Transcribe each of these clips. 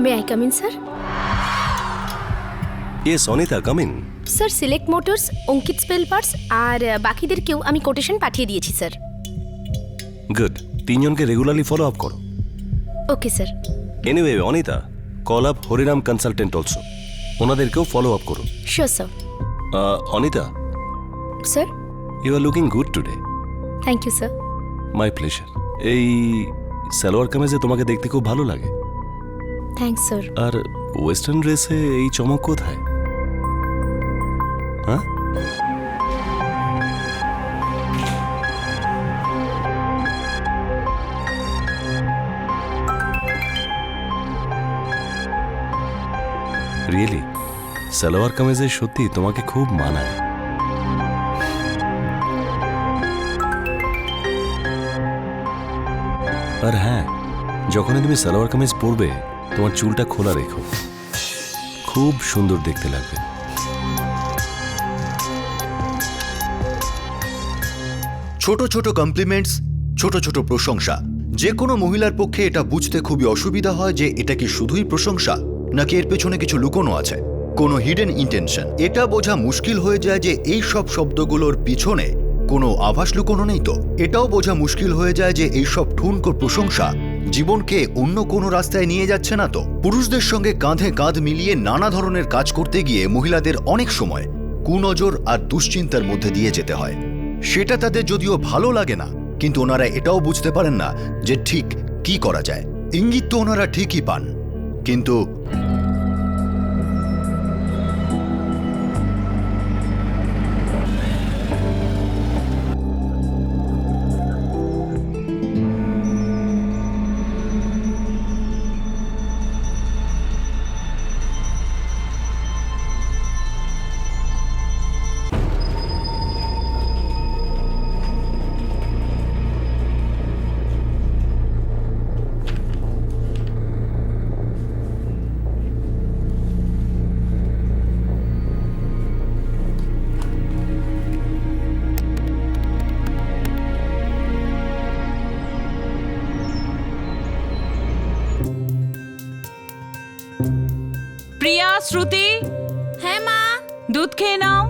May I come in sir? Yes Anita, come in. Sir, select motors, Ankit spell parts আর বাকিদেরকেও আমি quotation পাঠিয়ে দিয়েছি স্যার। গুড, তিনজনকে রেগুলারলি ফলো আপ করো। Okay sir. Anyway Anita, call up Hariram consultant also, ওনাদেরকেও follow up করো। Sure sir. Anita, sir. You are looking good today. Thank you sir. My pleasure. এই সালোয়ার কামিজে তোমাকে দেখতে খুব ভালো লাগে। Thanks sir. আর ওয়েস্টার্ন ড্রেসে এই চমক কোথায়? হ্যাঁ, রিয়েলি সালোয়ার কামিজে সত্যি তোমাকে খুব মানায়। আর হ্যাঁ, যখনই তুমি সালোয়ার কামিজ পরবে তোমার চুলটা খোলা রেখো, খুব সুন্দর দেখতে লাগবে। ছোট ছোট কমপ্লিমেন্টস, ছোট ছোট প্রশংসা, যে কোনো মহিলার পক্ষে এটা বুঝতে খুবই অসুবিধা হয় যে এটা কি শুধুই প্রশংসা নাকি এর পেছনে কিছু লুকোনো আছে, কোনো হিডেন ইন্টেনশন। এটা বোঝা মুশকিল হয়ে যায় যে এই সব শব্দগুলোর পিছনে কোনো আভাস লুকোনো নেই। তো এটাও বোঝা মুশকিল হয়ে যায় যে এই সব ঠুনকো প্রশংসা জীবনকে অন্য কোনো রাস্তায় নিয়ে যাচ্ছে না। তো পুরুষদের সঙ্গে কাঁধে কাঁধ মিলিয়ে নানা ধরনের কাজ করতে গিয়ে মহিলাদের অনেক সময় কুনজর আর দুশ্চিন্তার মধ্যে দিয়ে যেতে হয়। সেটা তাদের যদিও ভালো লাগে না, কিন্তু ওনারা এটাও বুঝতে পারেন না যে ঠিক কি করা যায়। ইঙ্গিত তো ওনারা ঠিকই পান, কিন্তু প্রিয়া, শ্রুতি। হ্যাঁ মা। দুধ খেয়ে নাও।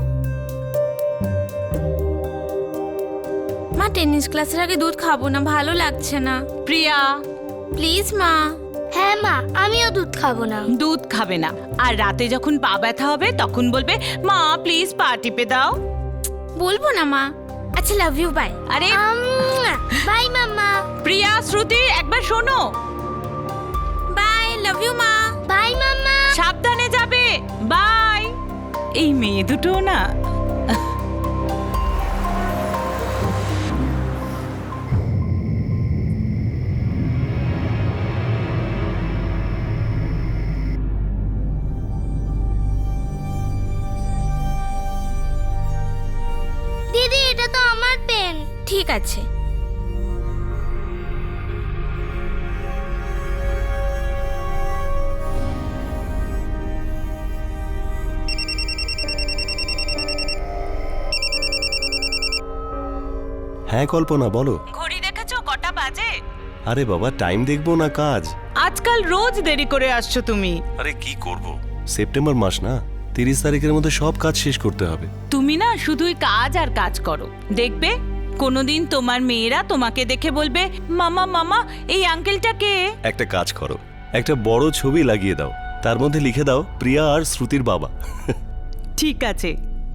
মা, টেনিস ক্লাসের আগে দুধ খাবো না, ভালো লাগছে না। প্রিয়া, প্লিজ মা। হ্যাঁ মা, আমিও দুধ খাবো না। দুধ খাবে না, আর রাতে যখন পা ব্যথা হবে তখন বলবে মা প্লিজ পা টিপে দাও। বলবো না মা। আচ্ছা, লাভ ইউ, বাই। আরে বাই মাম্মা। প্রিয়া, শ্রুতি, একবার শোনো। বাই, লাভ ইউ মা। বাই মাম্মা। সাবধানে যাবে। বাই। এই মেয়ে দুটো না। দিদি, এটা তো আমার পেন। ঠিক আছে। হ্যাঁ কল্পনা, বলো। ঘড়ি দেখেছো কটা বাজে? আরে বাবা, টাইম দেখবো না কাজ। আজকাল রোজ দেরি করে আসছো তুমি। আরে কি করব, সেপ্টেম্বর মাস না, 30 তারিখের মধ্যে সব কাজ শেষ করতে হবে। তুমি না শুধুই কাজ আর কাজ করো, দেখবে কোনোদিন তোমার মেয়েরা তোমাকে দেখে বলবে মামা মামা এই আঙ্কেলটা কে। একটা কাজ করো, একটা বড় ছবি লাগিয়ে দাও, তার মধ্যে লিখে দাও প্রিয়া আর শ্রুতির বাবা। ঠিক আছে,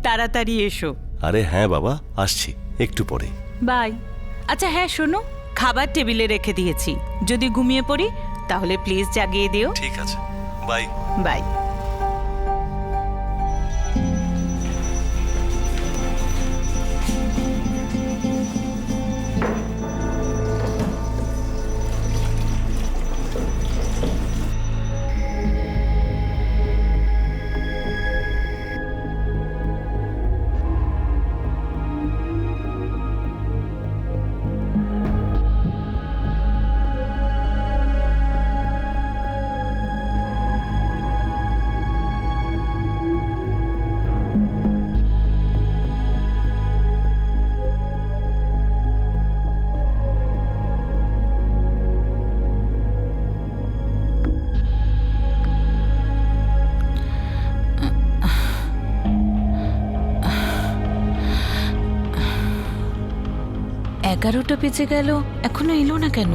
তাড়াতাড়ি এসো। আরে হ্যাঁ বাবা, আসছি একটু পরে। বাই। আচ্ছা হ্যাঁ শোনো, খাবার টেবিলে রেখে দিয়েছি, যদি ঘুমিয়ে পড়ি তাহলে প্লিজ জাগিয়ে দিও। ঠিক আছে, বাই। বাই। 11টা বেজে গেল, এখনো এলো না কেন?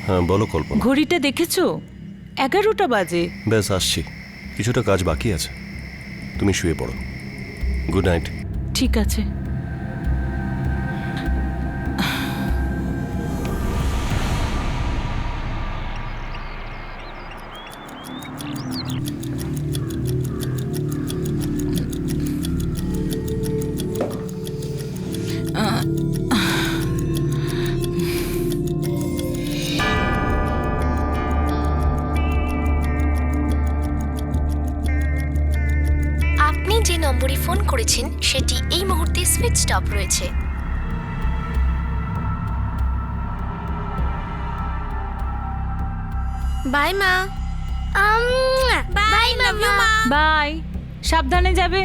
হ্যাঁ বলো কল্পনা। ঘড়িটা দেখেছো? 11টা বাজে। ব্যাস আসছি, কিছুটা কাজ বাকি আছে। তুমি শুয়ে পড়ো। Good night. ঠিক আছে। আপনি যে নম্বরে ফোন করেছেন সেটি এই মুহূর্তে সুইচ অফ রয়েছে। বাই মা। বাই মা। বাই, সাবধানে যাবে।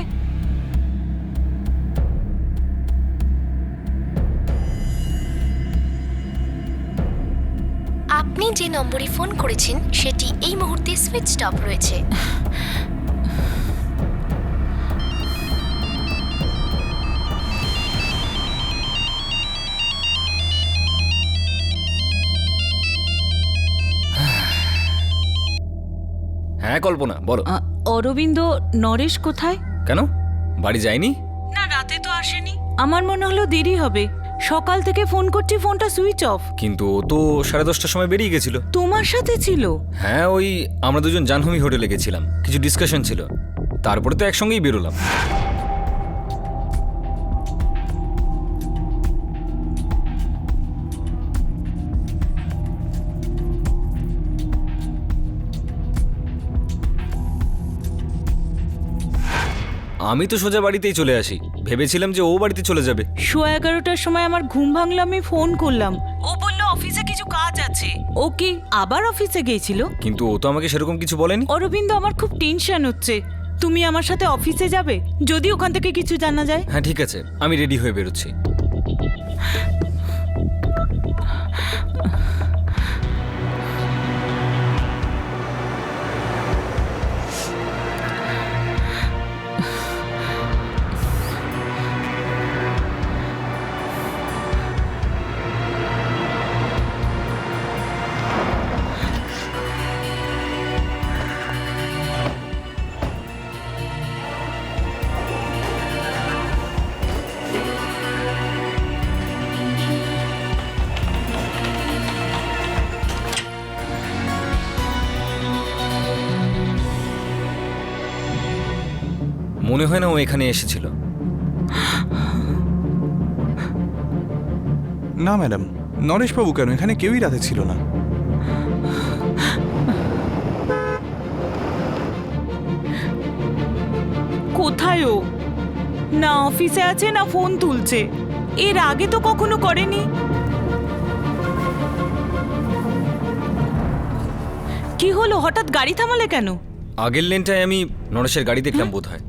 আপনি যে নম্বরে ফোন করেছেন সেটি এই মুহূর্তে সুইচ অফ রয়েছে। হ্যাঁ কল্পনা, বলো। অরবিন্দ, নরেশ কোথায়? কেন, বাড়ি যায়নি? না, রাতে তো আসেনি। আমার মনে হলো দেরি হবে। সকাল থেকে ফোন করছি, ফোনটা সুইচ অফ। কিন্তু ও তো 10:30টার সময় বেরিয়ে গেছিল। তোমার সাথে ছিল? হ্যাঁ, ওই আমরা দুজন জাহ্নবী হোটেলে গেছিলাম, কিছু ডিসকাশন ছিল, তারপরে তো একসঙ্গেই বেরোলাম। আমি তো সোজা বাড়িতেই চলে আসি, ভেবেছিলাম যে ও বাড়িতে চলে যাবে। 11:15টার সময় আমার ঘুম ভাঙলো, আমি ফোন করলাম। ও বলল অফিসে কিছু কাজ আছে। ও কি আবার অফিসে গিয়েছিল? কিন্তু ও তো আমাকে সেরকম কিছু বলেনি। অরবিন্দ, আমার খুব টেনশন হচ্ছে। তুমি আমার সাথে অফিসে যাবে যদি ওখান থেকে কিছু জানা যায়? হ্যাঁ ঠিক আছে, আমি রেডি হয়ে বেরোচ্ছি। মনে হয় না ও এখানে এসেছিল। না ম্যাডাম, নরেশবাবু কেন, এখানে কেউই রাতে ছিল না। কোথায় ও? না অফিসে আছে না ফোন তুলছে। এর আগে তো কখনো করেনি। কি হলো, হঠাৎ গাড়ি থামালে কেন? আগের লেনটায় আমি নরেশের গাড়ি দেখলাম বোধ হয়।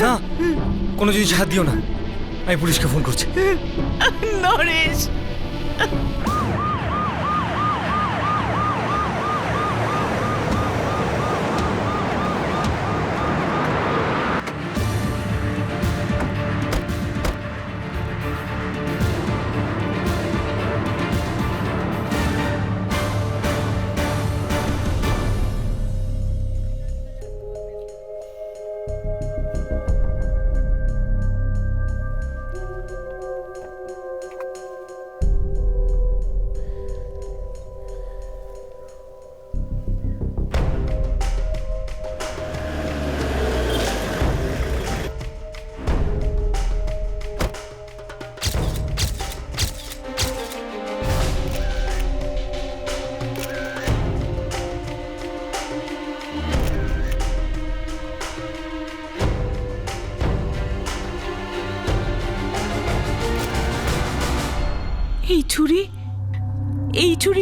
না, কোনো জিনিস হাত দিও না, আমি পুলিশকে ফোন করছি। নরেশ,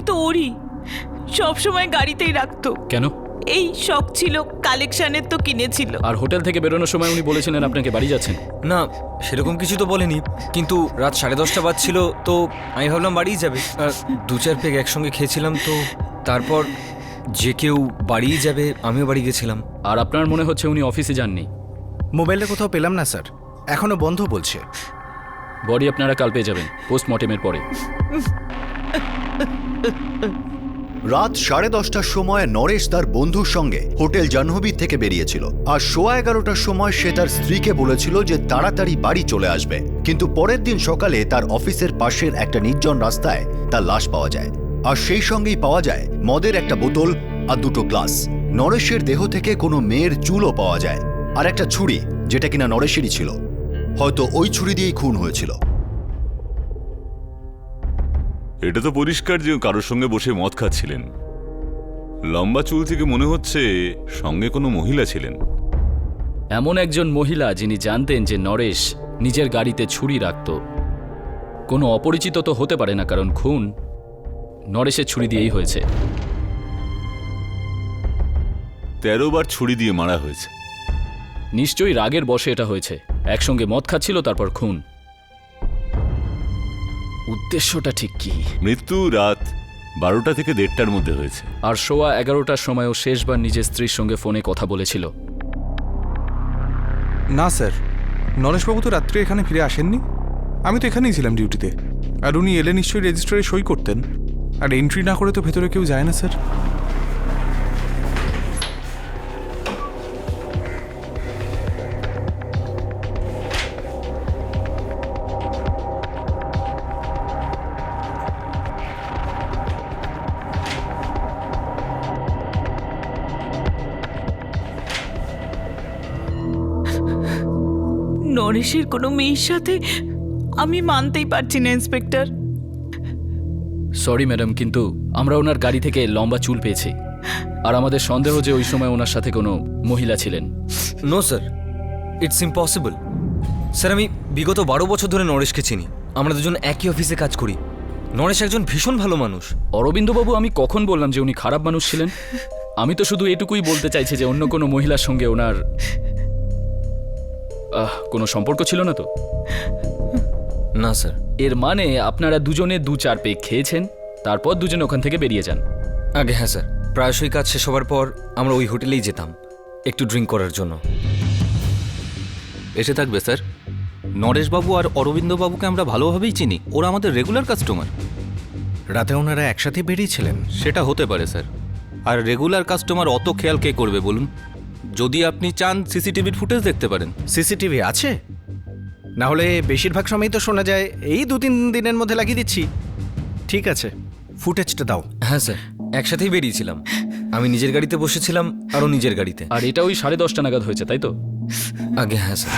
গাড়ি তো ওরই, সবসময় গাড়িতেই রাখতো। কেন? এই শখ ছিল, কালেকশনের তো কিনেছিল। আর হোটেল থেকে বেরোনোর সময় উনি বলেছিলেন আপনাকে বাড়ি যাচ্ছেন। না, সেরকম কিছু তো বলেনি, কিন্তু রাত 10:30 বাজছিল, তো আমি ভাবলাম বাড়িই যাবে। আর 2-4 পেগ একসঙ্গে খেয়েছিলাম, তো তারপর যে কেউ বাড়িই যাবে, আমিও বাড়ি গেছিলাম। আর আপনার মনে হচ্ছে উনি অফিসে যাননি? মোবাইলটা কোথাও পেলাম না স্যার, এখনো বন্ধ বলছে। বডি আপনারা কাল পেয়ে যাবেন পোস্টমর্টেমের পরে। রাত 10:30টার সময় নরেশ তার বন্ধুর সঙ্গে হোটেল জাহ্নবী থেকে বেরিয়েছিল, আর 11:15টার সময় সে তার স্ত্রীকে বলেছিল যে তাড়াতাড়ি বাড়ি চলে আসবে। কিন্তু পরের দিন সকালে তার অফিসের পাশের একটা নির্জন রাস্তায় তার লাশ পাওয়া যায়, আর সেই সঙ্গেই পাওয়া যায় মদের একটা বোতল আর 2টো গ্লাস। নরেশের দেহ থেকে কোনো মেয়ের চুলও পাওয়া যায়, আর একটা ছুরি, যেটা কিনা নরেশেরই ছিল। হয়তো ওই ছুরি দিয়েই খুন হয়েছিল। এটা তো পরিষ্কার যে কারোর সঙ্গে বসে মদ খাচ্ছিলেন। লম্বা চুল থেকে মনে হচ্ছে সঙ্গে কোনো মহিলা ছিলেন। এমন একজন মহিলা যিনি জানতেন যে নরেশ নিজের গাড়িতে ছুরি রাখত। কোনো অপরিচিত তো হতে পারে না, কারণ খুন নরেশের ছুরি দিয়েই হয়েছে। 13 বার ছুরি দিয়ে মারা হয়েছে। নিশ্চয়ই রাগের বশে এটা হয়েছে। একসঙ্গে মদ খাচ্ছিল, তারপর খুন। উদ্দেশ্যটা ঠিক কি? মৃত্যু রাত 12টা থেকে 1:30টার মধ্যে হয়েছে। আর 11:15টার সময়ও শেষবার নিজের স্ত্রীর সঙ্গে ফোনে কথা বলেছিল। না স্যার, নরেশবাবু তো রাত্রে এখানে ফিরে আসেননি। আমি তো এখানেই ছিলাম ডিউটিতে, আর উনি এলে নিশ্চয়ই রেজিস্টারে সই করতেন। আর এন্ট্রি না করে তো ভেতরে কেউ যায় না স্যার। নরেশের কোনো মেয়ের সাথে আমি মানতেই পারছি না ইন্সপেক্টর। সরি ম্যাডাম, কিন্তু আমরা ওনার গাড়ি থেকে লম্বা চুল পেয়েছি, আর আমাদের সন্দেহ যে ওই সময় ওনার সাথে কোনো মহিলা ছিলেন। No sir, it's impossible. Sir, আমি বিগত 12 বছর ধরে নরেশকে চিনি। আমরা দুজন একই অফিসে কাজ করি। নরেশ একজন ভীষণ ভালো মানুষ। অরবিন্দবাবু, আমি কখন বললাম যে উনি খারাপ মানুষ ছিলেন? আমি তো শুধু এটুকুই বলতে চাইছি যে অন্য কোনো মহিলার সঙ্গে ওনার কোনো সম্পর্ক ছিল না তো? না স্যার। এর মানে আপনারা দুজনে 2-4 পেগ খেয়েছেন, তারপর দুজনে ওখান থেকে বেরিয়ে যান। আগে হ্যাঁ স্যার, প্রায়শই কাজ শেষ হওয়ার পর আমরা ওই হোটেলেই যেতাম একটু ড্রিঙ্ক করার জন্য। এসে থাকবে স্যার। নরেশবাবু আর অরবিন্দবাবুকে আমরা ভালোভাবেই চিনি, ওরা আমাদের রেগুলার কাস্টমার। রাতে ওনারা একসাথে বেরিয়েছিলেন? সেটা হতে পারে স্যার। আর রেগুলার কাস্টমার অত খেয়াল কে করবে বলুন? যদি আপনি চান সিসিটিভির ফুটেজ দেখতে পারেন। সিসিটিভি আছে? না হলে বেশিরভাগ সময়ই তো শোনা যায় এই 2-3 দিনের মধ্যে লাগিয়ে দিচ্ছি। ঠিক আছে, ফুটেজটা দাও। হ্যাঁ স্যার, একসাথেই বেরিয়েছিলাম। আমি নিজের গাড়িতে বসেছিলাম, আরও নিজের গাড়িতে। আর এটা ওই 10:30টা নাগাদ হয়েছে, তাই তো? আগে হ্যাঁ স্যার।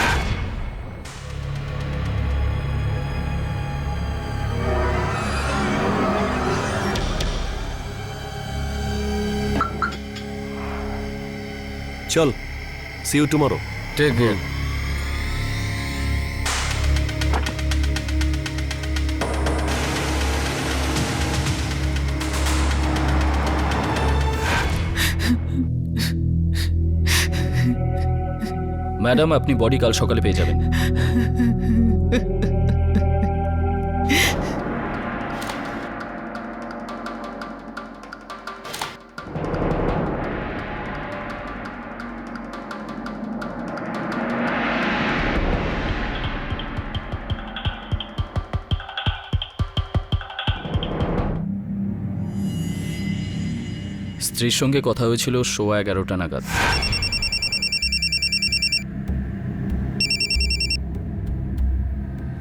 চল, see you tomorrow. Take care. Madam, আপনি বডি কাল সকালে পেয়ে যাবেন। স্ত্রীর সঙ্গে কথা হয়েছিল 11:15 নাগাদ।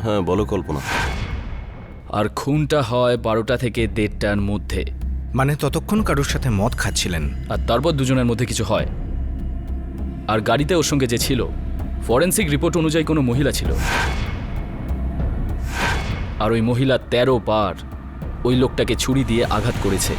হ্যাঁ বলো কল্পনা। আর খুনটা হয় 12টা থেকে 1:30টার মধ্যে। মানে ততক্ষণ কারোর সাথে মদ খাচ্ছিলেন? আর তারপর দুজনের মধ্যে কিছু হয়। আর গাড়িতে ওর সঙ্গে যে ছিল, ফরেন্সিক রিপোর্ট অনুযায়ী কোনো মহিলা ছিল। আর ওই মহিলা 13 বার ওই লোকটাকে ছুরি দিয়ে আঘাত করেছে।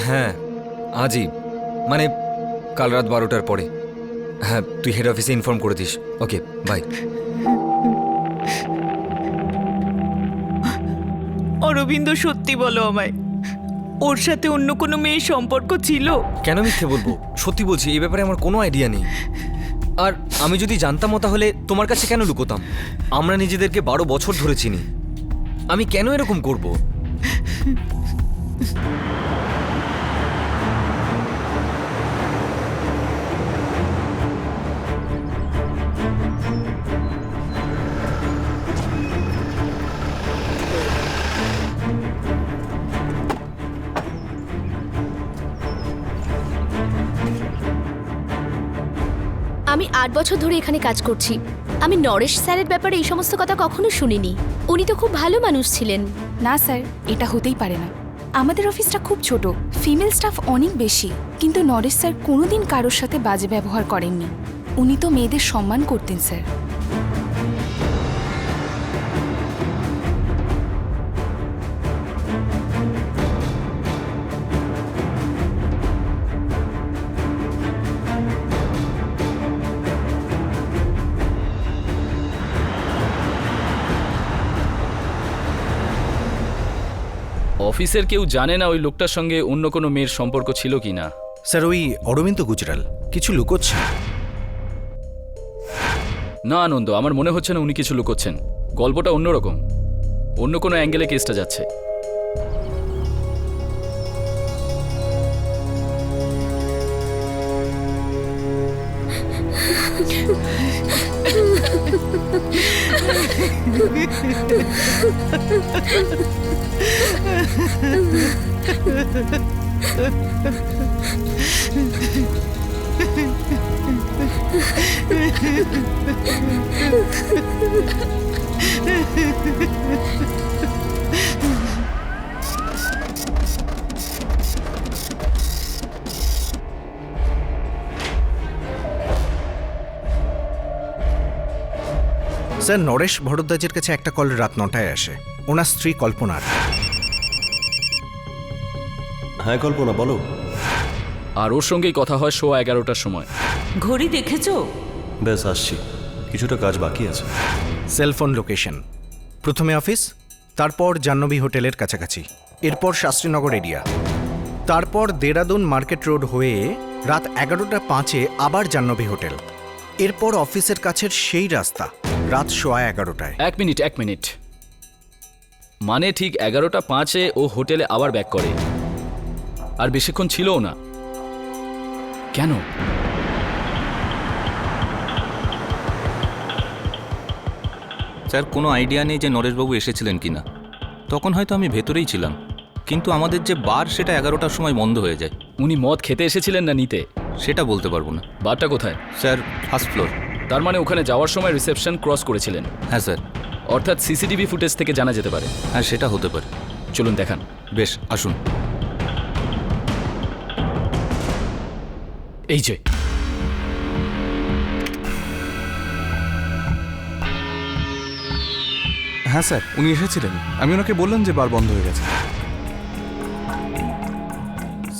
হ্যাঁ আজই, মানে কাল রাত 12টার পরে। হ্যাঁ তুই হেড অফিসে ইনফর্ম করে দিস। Okay bye. অরবিন্দ সত্যি বলো আমায়, ওর সাথে অন্য কোনো মেয়ের সম্পর্ক ছিল? কেন মিথ্যে বলবো, সত্যি বলছি, এই ব্যাপারে আমার কোনো আইডিয়া নেই। আর আমি যদি জানতামও তাহলে তোমার কাছে কেন লুকোতাম? আমরা নিজেদেরকে 12 বছর ধরে চিনি, আমি কেন এরকম করব? আমি 8 বছর ধরে এখানে কাজ করছি। আমি নরেশ স্যারের ব্যাপারে এই সমস্ত কথা কখনো শুনিনি। উনি তো খুব ভালো মানুষ ছিলেন। না স্যার, এটা হতেই পারে না। আমাদের অফিসটা খুব ছোট, ফিমেল স্টাফ অনেক বেশি, কিন্তু নরেশ স্যার কোনোদিন কারোর সাথে বাজে ব্যবহার করেননি। উনি তো মেয়েদের সম্মান করতেন স্যার। অফিসের কেউ জানে না ওই লোকটার সঙ্গে অন্য কোনো মেয়ের সম্পর্ক ছিল কি না? স্যার ওই অরবিন্দ গুজরাল কিছু লুকোচ্ছে। না আনন্দ, আমার মনে হচ্ছে না উনি কিছু লুকোচ্ছেন। গল্পটা অন্যরকম, অন্য কোনো অ্যাঙ্গেলে কেসটা যাচ্ছে। স্যার নরেশ ভরদ্বাজের কাছে একটা কল রাত 9টায় আসে, ওনার স্ত্রী কল্পনার। হ্যাঁ কল্পনা বলো। আর ওর সঙ্গেই কথা হয় 11:15টার সময়। ঘড়ি দেখেছো? ব্যাস আসছি, কিছুটা কাজ বাকি আছে। সেলফোন লোকেশন, প্রথমে অফিস, তারপর জাহ্নবী হোটেলের কাছাকাছি, এরপর শাস্ত্রীনগর এরিয়া, তারপর দেরাদুন মার্কেট রোড হয়ে রাত 11:05 আবার জাহ্নবী হোটেল, এরপর অফিসের কাছের সেই রাস্তা রাত 11:15। এক মিনিট, মানে ঠিক 11:05 ও হোটেলে আবার ব্যাক করে, আর বেশিক্ষণ ছিলও না। কেন? স্যার কোনো আইডিয়া নেই যে নরেশবাবু এসেছিলেন কিনা। তখন হয়তো আমি ভেতরেই ছিলাম, কিন্তু আমাদের যে বার সেটা 11টার সময় বন্ধ হয়ে যায়। উনি মদ খেতে এসেছিলেন না নিতে? সেটা বলতে পারবো না। বারটা কোথায়? Sir first floor. তার মানে ওখানে যাওয়ার সময় রিসেপশন ক্রস করেছিলেন? হ্যাঁ স্যার। অর্থাৎ সিসিটিভি ফুটেজ থেকে জানা যেতে পারে। হ্যাঁ সেটা হতে পারে। চলুন দেখান। বেশ আসুন। এই যে হ্যাঁ স্যার, উনি এসেছিলেন। আমি ওনাকে বললাম যে বার বন্ধ হয়ে গেছে।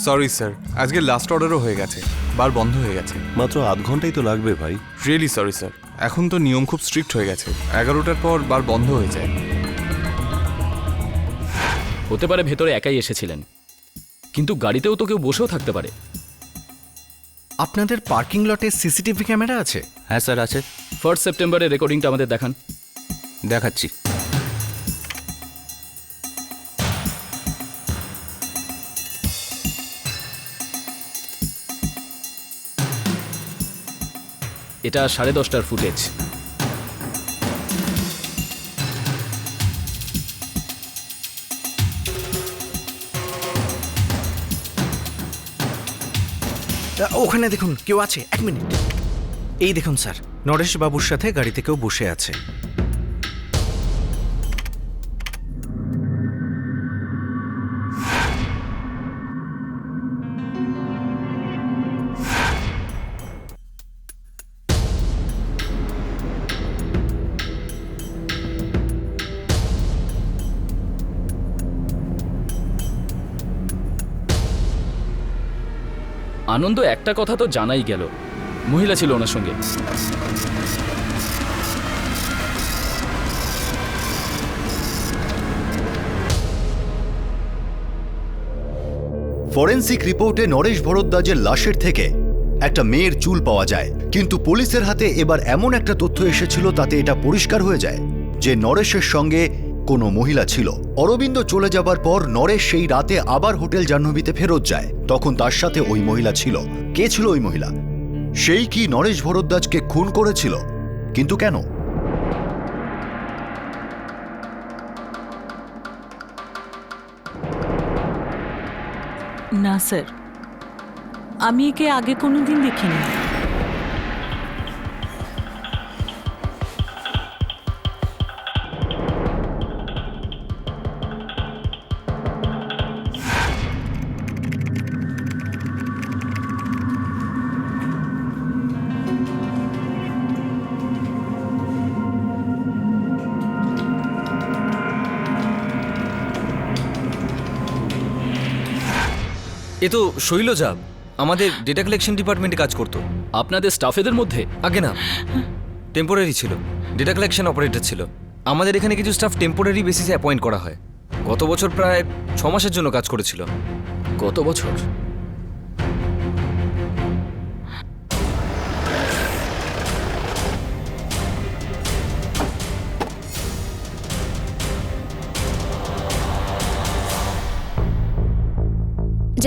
সরি স্যার, আজকে লাস্ট অর্ডারও হয়ে গেছে, বার বন্ধ হয়ে গেছে। মাত্র আধ ঘন্টাই তো লাগবে ভাই। রিয়েলি সরি স্যার, এখন তো নিয়ম খুব স্ট্রিক্ট হয়ে গেছে, 11টার পর বার বন্ধ হয়ে যায়। হতে পারে ভেতরে একাই এসেছিলেন, কিন্তু গাড়িতেও তো কেউ বসেও থাকতে পারে। আপনাদের পার্কিং লটে সিসিটিভি ক্যামেরা আছে? হ্যাঁ স্যার আছে। 1 সেপ্টেম্বরের রেকর্ডিংটা আমাদের দেখান। দেখাচ্ছি। এটা 10:30টার ফুটেজ। ওখানে দেখুন কেউ আছে, 1 মিনিট। এই দেখুন স্যার, নরেশ বাবুর সাথে গাড়িতে কেউ বসে আছে। আনন্দ একটা কথা তো জানাই গেল, মহিলা ছিল ওনার সঙ্গে। ফরেন্সিক রিপোর্টে নরেশ ভরদ্বাজের লাশের থেকে একটা মেয়ের চুল পাওয়া যায়, কিন্তু পুলিশের হাতে এবার এমন একটা তথ্য এসেছিল তাতে এটা পরিষ্কার হয়ে যায় যে নরেশের সঙ্গে কোনো মহিলা ছিল। অরবিন্দ চলে যাবার পর নরেশ সেই রাতে আবার হোটেল জাহ্নবীতে ফেরত যায়, তখন তার সাথে ওই মহিলা ছিল। কে ছিল ওই মহিলা? সেই কি নরেশ ভরদ্বাজকে খুন করেছিল? কিন্তু কেন? না স্যার, আমি একে আগে কোনোদিন দেখিনি। এ তো শৈলজা, আমাদের ডেটা কালেকশন ডিপার্টমেন্টে কাজ করতো। আপনাদের স্টাফেদের মধ্যে? আগে না, টেম্পোরারি ছিল, ডেটা কালেকশন অপারেটর ছিল। আমাদের এখানে কিছু স্টাফ টেম্পোরারি বেসিসে অ্যাপয়েন্ট করা হয়। গত বছর প্রায় 6 মাসের জন্য কাজ করেছিল। গত বছর?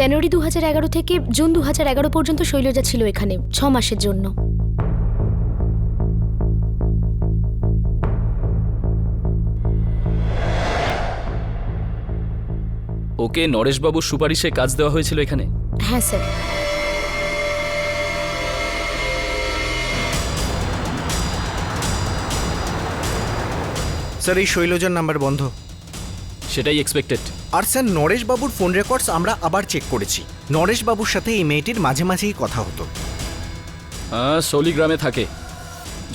জানুয়ারি 2011 থেকে জুন 2011 পর্যন্ত শৈলজা ছিল এখানে 6 মাসের জন্য। ওকে নরেশবাবুর সুপারিশে কাজ দেওয়া হয়েছিল এখানে? হ্যাঁ স্যার। স্যার, এই শৈলজার নাম্বার বন্ধ। সেটাই এক্সপেক্টেড। আর স্যার, নরেশবাবুর ফোন রেকর্ডস আমরা আবার চেক করেছি। নরেশবাবুর সাথে এই মেয়েটির মাঝে মাঝেই কথা হতো। হ্যাঁ, সলিগ্রামে থাকে।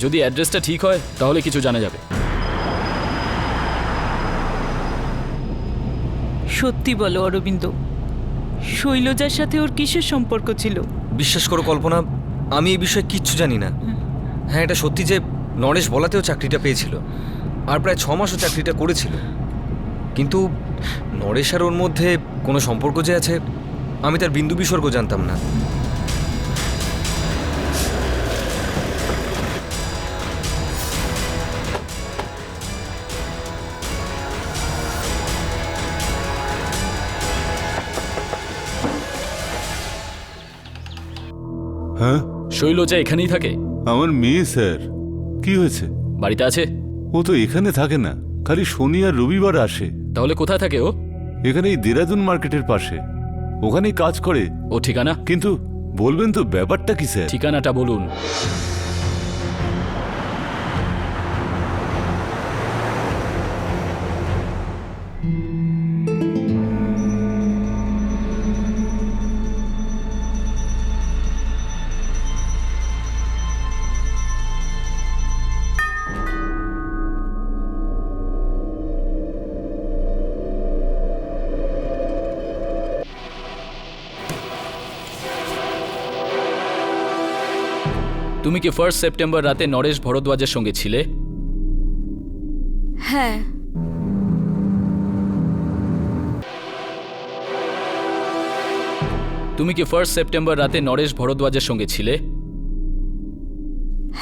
যদি অ্যাড্রেসটা ঠিক হয় তাহলে কিছু জানা যাবে। সত্যি বলো অরবিন্দ, শৈলজার সাথে ওর কিসের সম্পর্ক ছিল? বিশ্বাস করো কল্পনা, আমি এই বিষয়ে কিচ্ছু জানি না। হ্যাঁ, এটা সত্যি যে নরেশ বলাতেও চাকরিটা পেয়েছিল, আর প্রায় 6 মাসও চাকরিটা করেছিল। কিন্তু নরেশ আর ওর মধ্যে কোনো সম্পর্ক যে আছে আমি তার বিন্দু বিসর্গ জানতাম না। হ্যাঁ, শৈলজা এখানেই থাকে? আমার মেয়ে স্যার। কি হয়েছে? বাড়িতে আছে? ও তো এখানে থাকে না, খালি শনি আর রবিবার আসে। তাহলে কোথায় থাকে ও? এখানে এই দেরাদুন মার্কেটের পাশে, ওখানেই কাজ করে। ও ঠিকানা? কিন্তু বলবেন তো ব্যাপারটা কি স্যার? ঠিকানাটা বলুন। তুমি কি 1 সেপ্টেম্বর রাতে নরেশ ভরদ্বাজের সঙ্গে ছিলে? হ্যাঁ। তুমি কি 1 সেপ্টেম্বর রাতে নরেশ ভরদ্বাজের সঙ্গে ছিলে?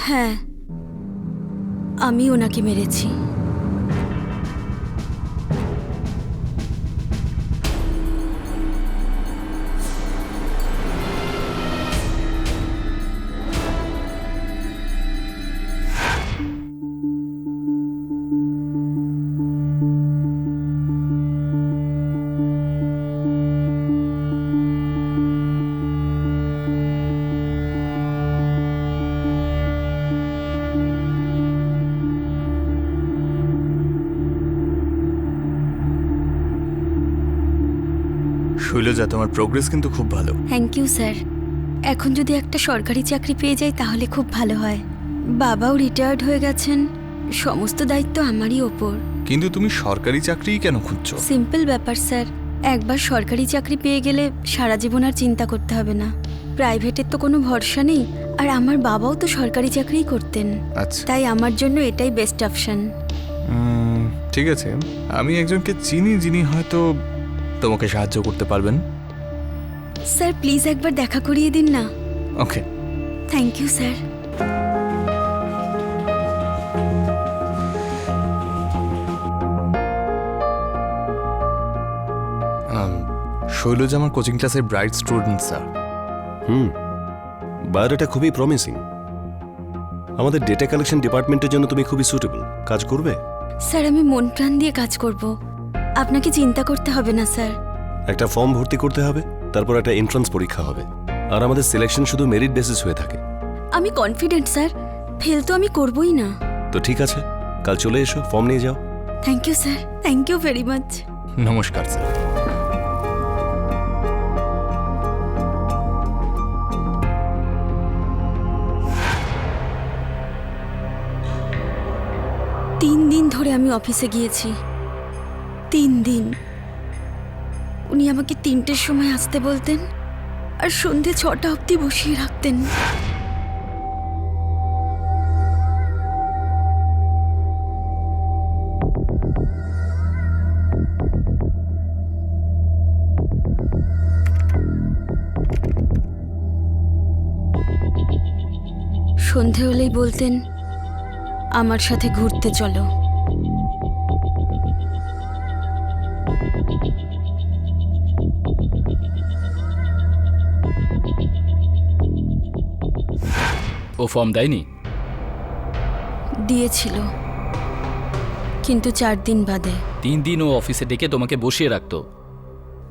হ্যাঁ, আমি ওনাকে মেরেছি। শৈলজা, তোমার প্রোগ্রেস কিন্তু খুব ভালো। Thank you sir. এখন যদি একটা সরকারি চাকরি পেয়ে যাই তাহলে খুব ভালো হয়। বাবাও রিটায়ার্ড হয়ে গেছেন, সমস্ত দায়িত্ব আমারই ওপর। কিন্তু তুমি সরকারি চাকরিই কেন খুঁজছো? সিম্পল ব্যাপার স্যার, একবার সরকারি চাকরি পেয়ে গেলে সারা জীবন আর চিন্তা করতে হবে না। প্রাইভেটের তো কোনো ভরসা নেই, আর আমার বাবাও তো সরকারি চাকরিই করতেন, আচ্ছা তাই আমার জন্য এটাই বেস্ট অপশন। ঠিক আছে, আমি একজনকে চিনি যিনি হয়তো তোমাকে সাহায্য করতে পারবেন। স্যার প্লিজ একবার দেখা করিয়ে দিন না। Okay. Thank you sir. Shailaja আমার কোচিং ক্লাসের ব্রাইট স্টুডেন্ট স্যার। বায়োডাটা খুবই প্রমিসিং। আমাদের ডেটা কালেকশন ডিপার্টমেন্টের জন্য তুমি খুবই সুটেবল। কাজ করবে? স্যার আমি মন প্রাণ দিয়ে কাজ করব, আপনাকে চিন্তা করতে হবে না স্যার। একটা ফর্ম ভর্তি করতে হবে, তারপর একটা এন্ট্রান্স পরীক্ষা হবে, আর আমাদের সিলেকশন শুধু মেরিট বেসিস হয়ে থাকে। আমি কনফিডেন্ট স্যার, ফেল তো আমি করবই না। তো ঠিক আছে, কাল চলে এসো, ফর্ম নিয়ে যাও। Thank you sir, thank you very much. নমস্কার স্যার। তিন দিন ধরে আমি অফিসে গিয়েছি, 3 দিন। উনি আমাকে 3টের সময় আসতে বলতেন আর সন্ধে 6টা অবধি বসিয়ে রাখতেন। সন্ধে হলেই বলতেন আমার সাথে ঘুরতে চলো। ও ফর্ম দেয়নি? দিয়েছিল, কিন্তু 4 দিন বাদে। 3 দিন ও অফিসে ডেকে তোমাকে বসিয়ে রাখতো,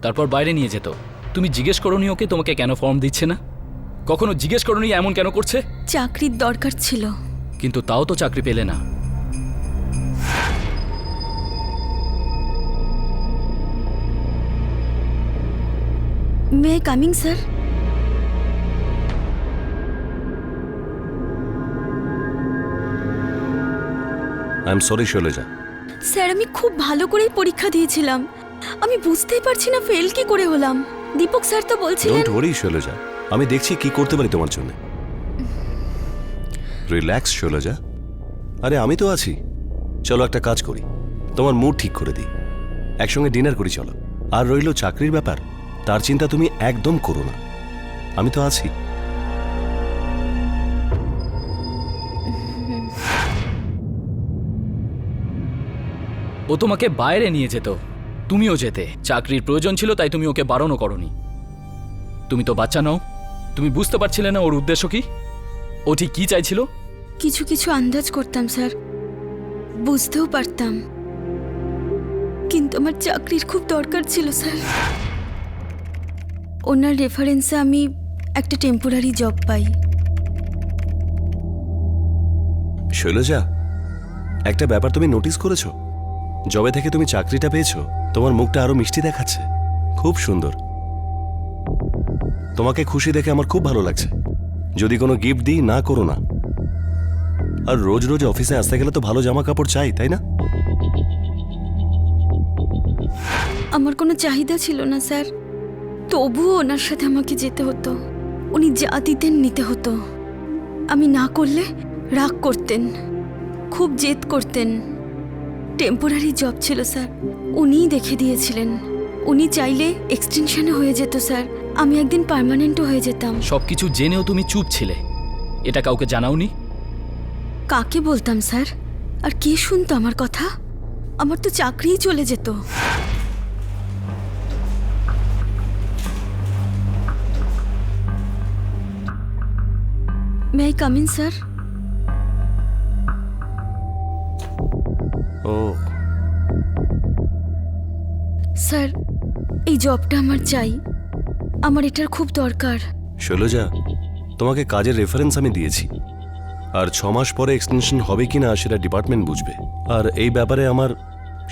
তারপর বাইরে নিয়ে যেত। তুমি জিজ্ঞেস করোনি ওকে তোমাকে কেন ফর্ম দিচ্ছে না? কখনো জিজ্ঞেস করোনি এমন কেন করছে? চাকরির দরকার ছিল। কিন্তু তাও তো চাকরি পেলে না। May I coming sir? I am sorry Shailaja. Sir আমি খুব ভালো করেই পরীক্ষা দিয়েছিলাম, আমি বুঝতেই পারছি না ফেল কি করে হলাম। দীপক স্যার তো বলছিলেন। ডোন্ট ওয়ারি শৈলজা, আমি দেখছি কি করতে পারি তোমার জন্য। রিল্যাক্স শৈলজা, আরে আমি তো আছি। চলো একটা কাজ করি, তোমার মুড ঠিক করে দিই, একসঙ্গে ডিনার করি চলো। আর রইল চাকরির ব্যাপার, তার চিন্তা তুমি একদম করো না, আমি তো আছি। ও তোমাকে বাইরে নিয়ে যেত, তুমিও যেতে। চাকরির প্রয়োজন ছিল তাই তুমি ওকে বারণও করনি। তুমি তো বাচ্চা নও, তুমি বুঝতে পারছিলে না ওর উদ্দেশ্য কি, ও ঠিক কি চাইছিল? কিছু কিছু আন্দাজ করতাম স্যার, বুঝতেও পারতাম, কিন্তু আমার চাকরির খুব দরকার ছিল স্যার। ওনার রেফারেন্সে আমি একটা টেম্পোরারি জব পাই। শৈলজা, একটা ব্যাপার তুমি নোটিস করেছো? জবে থেকে তুমি চাকরিটা পেয়েছো, তোমার মুখটা আরো মিষ্টি দেখাচ্ছে, খুব সুন্দর। তোমাকে খুশি দেখে আমার খুব ভালো লাগছে। যদি কোনো গিফট দিই না করো না। আর রোজ রোজ অফিসে আসতে গেলে তো ভালো জামা কাপড় চাই, তাই না? আমার কোনো চাহিদা ছিল না স্যার, তবুও ওনার সাথে আমাকে যেতে হতো। উনি যা দিতেন নিতে হতো। আমি না করলে রাগ করতেন, খুব জেদ করতেন। টেম্পোরারি জব ছিল স্যার, উনিই দেখে দিয়েছিলেন। উনি চাইলে এক্সটেনশনও হয়ে যেত স্যার, আমি একদিন পার্মানেন্টও হয়ে যেতাম। সবকিছু জেনেও তুমি চুপ ছিলে, এটা কাউকে জানাওনি? কাকে বলতাম স্যার? আর কে শুনতো আমার কথা? আমার তো চাকরিই চলে যেত। May I come in sir? ও স্যার, এই জবটা আমার চাই, আমার এটার খুব দরকার। শৈলজা, তোমাকে কাজের রেফারেন্স আমি দিয়েছি, আর 6 মাস পরে এক্সটেনশন হবে কিনা সেটা ডিপার্টমেন্ট বুঝবে। আর এই ব্যাপারে আমার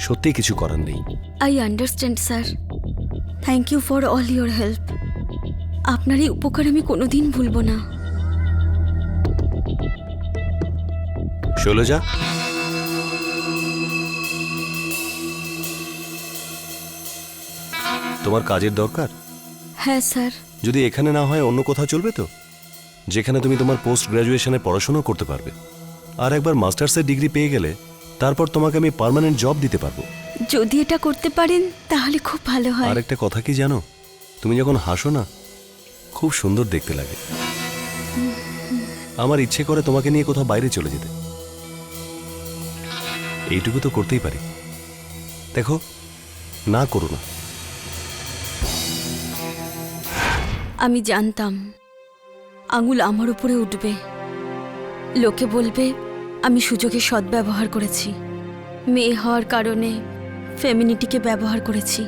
সত্যি কিছু করার নেই। I understand sir, thank you for all your help. আপনার এই উপকার আমি কোনোদিন ভুলব না। শৈলজা, তোমার কাজের দরকার? হ্যাঁ স্যার। যদি এখানে না হয় অন্য কোথাও চলবে তো, যেখানে তুমি তোমার পোস্ট গ্র্যাজুয়েশনে পড়াশোনা করতে পারবে। আর একবার মাস্টার্সের ডিগ্রি পেয়ে গেলে তারপর তোমাকে আমি পার্মানেন্ট জব দিতে পারবো। যদি এটা করতে পারেন তাহলে খুব ভালো হয়। আর একটা কথা কি জানো, তুমি যখন হাসো না খুব সুন্দর দেখতে লাগে। আমার ইচ্ছে করে তোমাকে নিয়ে কোথাও বাইরে চলে যেতে। এইটুকু তো করতেই পারি। দেখো, না করো না। আমি জানতাম আঙুল আমার উপরে উঠবে, লোকে বলবে আমি সুযোগের সদ্ব্যবহার করেছি, মেয়ে হওয়ার কারণে ফেমিনিটিকে ব্যবহার করেছি।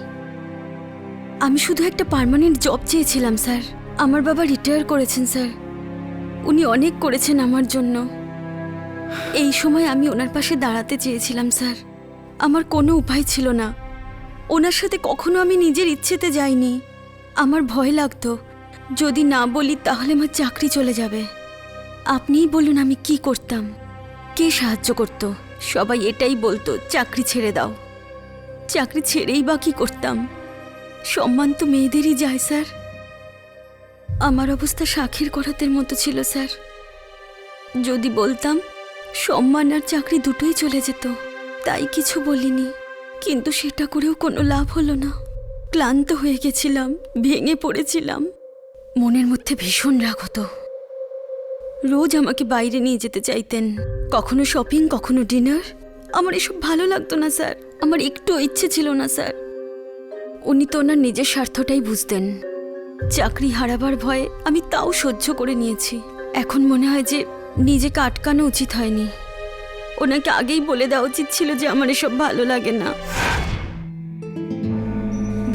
আমি শুধু একটা পার্মানেন্ট জব চেয়েছিলাম স্যার। আমার বাবা রিটায়ার করেছেন স্যার, উনি অনেক করেছেন আমার জন্য। এই সময় আমি ওনার পাশে দাঁড়াতে চেয়েছিলাম স্যার। আমার কোনো উপায় ছিল না। ওনার সাথে কখনো আমি নিজের ইচ্ছেতে যাইনি। আমার ভয় লাগতো যদি না বলি তাহলে আমার চাকরি চলে যাবে। আপনিই বলুন আমি কি করতাম, কে সাহায্য করত? সবাই এটাই বলতো চাকরি ছেড়ে দাও। চাকরি ছেড়েই বা কি করতাম? সম্মান তো মেয়েদেরই যায় স্যার। আমার অবস্থা শাখির করাতের মতো ছিল স্যার। যদি বলতাম সম্মান আর চাকরি দুটোই চলে যেত। তাই কিছু বলিনি, কিন্তু সেটা করেও কোনো লাভ হলো না। ক্লান্ত হয়ে গেছিলাম, ভেঙে পড়েছিলাম। মনের মধ্যে ভীষণ রাগ হতো। রোজ আমাকে বাইরে নিয়ে যেতে চাইতেন, কখনো শপিং, কখনো ডিনার। আমার এসব ভালো লাগতো না স্যার, আমার একটু ইচ্ছে ছিল না স্যার। উনি তো ওনার নিজের স্বার্থটাই বুঝতেন। চাকরি হারাবার ভয়ে আমি তাও সহ্য করে নিয়েছি। এখন মনে হয় যে নিজেকে আটকানো উচিত হয়নি। ওনাকে আগেই বলে দেওয়া উচিত ছিল যে আমার এসব ভালো লাগে না।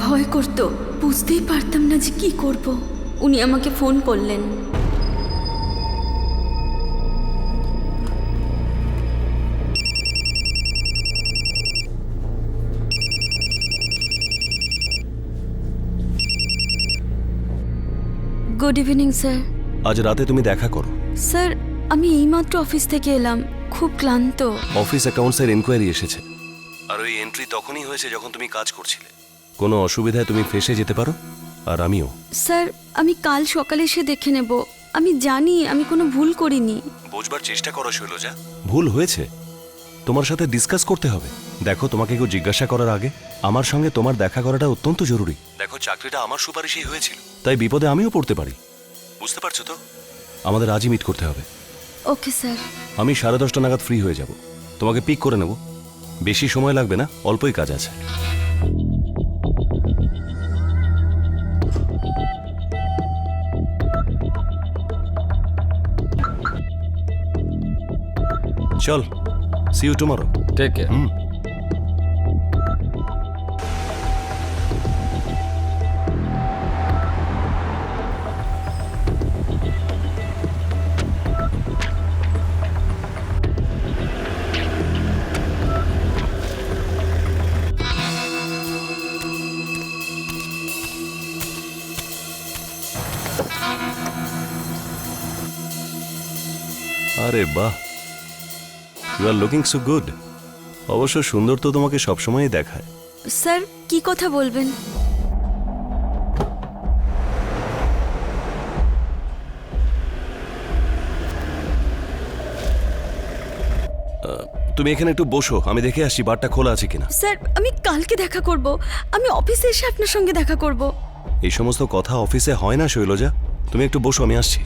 ভয় করতো, বুঝতেই পারতাম না যে কি করব। উনি আমাকে ফোন করলেন। Good evening sir. আজ রাতে তুমি দেখা করো। স্যার, আমি এইমাত্র অফিস থেকে এলাম, খুব ক্লান্ত। অফিস অ্যাকাউন্টসের এনকোয়ারি এসেছে, আর ওই এন্ট্রি তখনই হয়েছে যখন তুমি কাজ করছিলে। কোনো অসুবিধায় তুমি ফেসে যেতে পারো, আর আমিও। স্যার, আমি কাল সকালে এসে দেখে নেব। আমি জানি আমি কোনো ভুল করিনি। বুঝবার চেষ্টা করো শৈলজা, ভুল হয়েছে, তোমার সাথে ডিসকাস করতে হবে। দেখো, তোমাকে কেউ জিজ্ঞাসা করার আগে আমার সঙ্গে তোমার দেখা করাটা অত্যন্ত জরুরি। দেখো, চাকরিটা আমার সুপারিশেই হয়েছিল, তাই বিপদে আমিও পড়তে পারি। বুঝতে পারছো তো? আমাদের আজই মিট করতে হবে। Okay sir. আমি 10:30 নাগাদ ফ্রি হয়ে যাব, তোমাকে পিক করে নেব। বেশি সময় লাগবে না, অল্পই কাজ আছে। চল, see you tomorrow. Take care. আরে বাহ, you are looking so good. অবশ্য সুন্দর তো তোমাকে সবসময়ই দেখায়। স্যার, কি কথা বলবেন? তুমি এখানে একটু বসো, আমি দেখে আসছি বারটা খোলা আছে কিনা। স্যার, আমি কালকে দেখা করব। আমি অফিসে এসে আপনার সঙ্গে দেখা করব। এই সমস্ত কথা অফিসে হয় না শৈলজা, তুমি একটু বসো, আমি আসছি।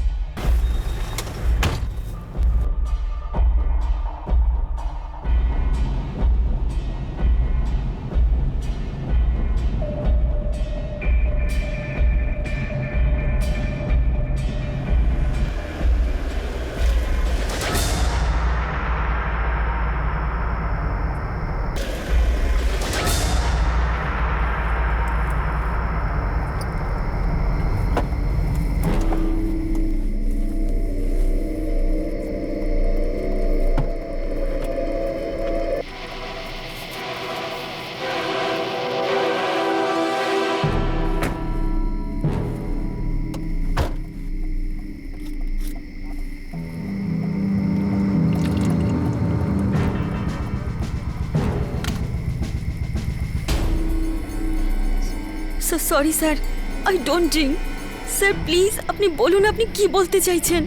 Sorry sir, I don't drink. Sir please আপনি বলুন আপনি কি বলতে চাইছেন।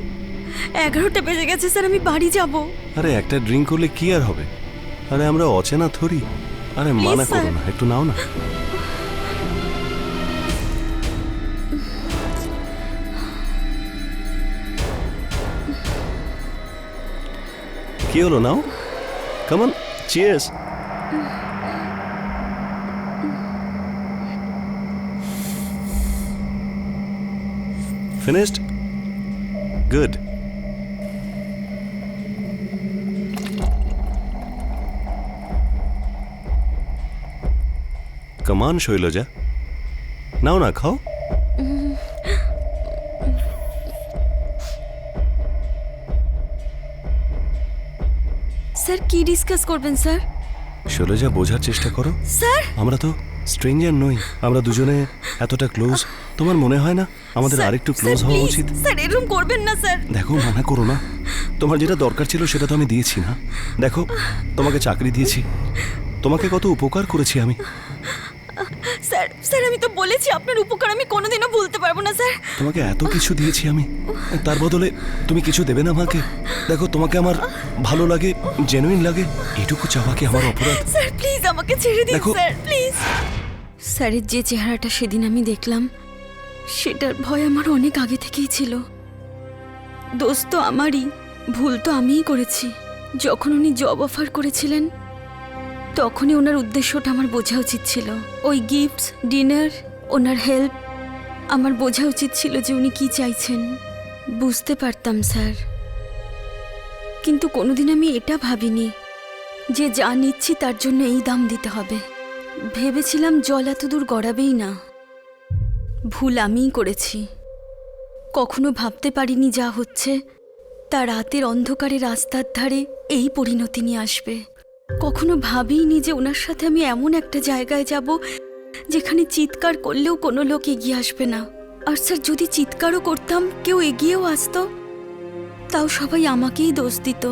11টা বেজে গেছে স্যার, আমি বাড়ি যাব। আরে একটা ড্রিঙ্ক করলে কি আর হবে? আরে আমরা অচেনা থরি। আরে মানা করো না, একটু নাও না। কি হলো, নাও। Come on, cheers. Finished? Good. Come on, Shailaja. নাও না, খাও। স্যার কি ডিসকাস করবেন স্যার? শৈলজা, বোঝার চেষ্টা করো। স্যার আমরা তো স্ট্রেঞ্জার নই, আমরা দুজনে এতটা ক্লোজ। তোমার মনে হয় না আমাদের আরেকটু ক্লোজ হওয়া উচিত? স্যার এরকম করবেন না স্যার। দেখো, মানা করো না। তোমার যেটা দরকার ছিল সেটা তো আমি দিয়েছি না। দেখো, তোমাকে চাকরি দিয়েছি, তোমাকে কত উপকার করেছি আমি। স্যার স্যার আমি তো বলেছি আপনার উপকার আমি কোনোদিনও ভুলতে পারবো না স্যার। তোমাকে এত কিছু দিয়েছি আমি, তার বদলে তুমি কিছু দেবে না আমাকে? দেখো, তোমাকে আমার ভালো লাগে, জেনুইন লাগে, এটুকু চাওয়া কি আমার অপরাধ? স্যার প্লিজ আমাকে ছেড়ে দিন দেখো- স্যার প্লিজ। স্যারের যে চেহারাটা সেদিন আমি দেখলাম সেটার ভয় আমার অনেক আগে থেকেই ছিল। দোষ তো আমারই, ভুল তো আমিই করেছি। যখন উনি জব অফার করেছিলেন তখনই ওনার উদ্দেশ্যটা আমার বোঝা উচিত ছিল। ওই গিফটস, ডিনার, ওনার হেল্প, আমার বোঝা উচিত ছিল যে উনি কি চাইছেন। বুঝতে পারতাম স্যার, কিন্তু কোনোদিন আমি এটা ভাবিনি যে যা নিচ্ছি তার জন্য এই দাম দিতে হবে। ভেবেছিলাম জল এত দূর গড়াবেই না। ভুল আমিই করেছি। কখনো ভাবতে পারিনি যা হচ্ছে তা রাতের অন্ধকারে রাস্তার ধারে এই পরিণতি নিয়ে আসবে। কখনো ভাবিনি যে ওনার সাথে আমি এমন একটা জায়গায় যাব যেখানে চিৎকার করলেও কোনো লোক এগিয়ে আসবে না। আর স্যার যদি চিৎকারও করতাম কেউ এগিয়েও আসতো, তাও সবাই আমাকেই দোষ দিত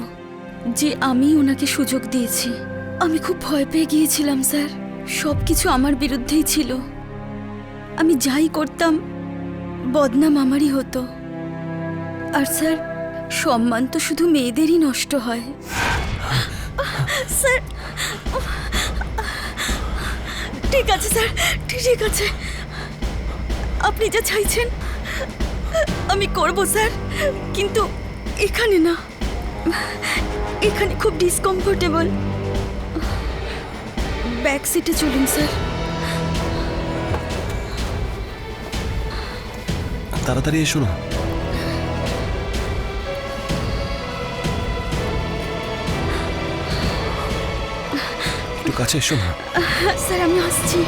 যে আমি ওনাকে সুযোগ দিয়েছি। আমি খুব ভয় পেয়ে গিয়েছিলাম স্যার, সব কিছু আমার বিরুদ্ধেই ছিল। আমি যাই করতাম বদনাম আমারই হতো। আর স্যার সম্মান তো শুধু মেয়েদেরই নষ্ট হয়। স্যার ঠিক আছে স্যার, ঠিক আছে, আপনি যা চাইছেন আমি করব স্যার, কিন্তু এখানে না, এখানে খুব ডিসকমফোর্টেবল। ব্যাক সিটে চলুন স্যার। তাড়াতাড়ি এসো না। একটু কাছে এসো না। স্যার আমি আসছি।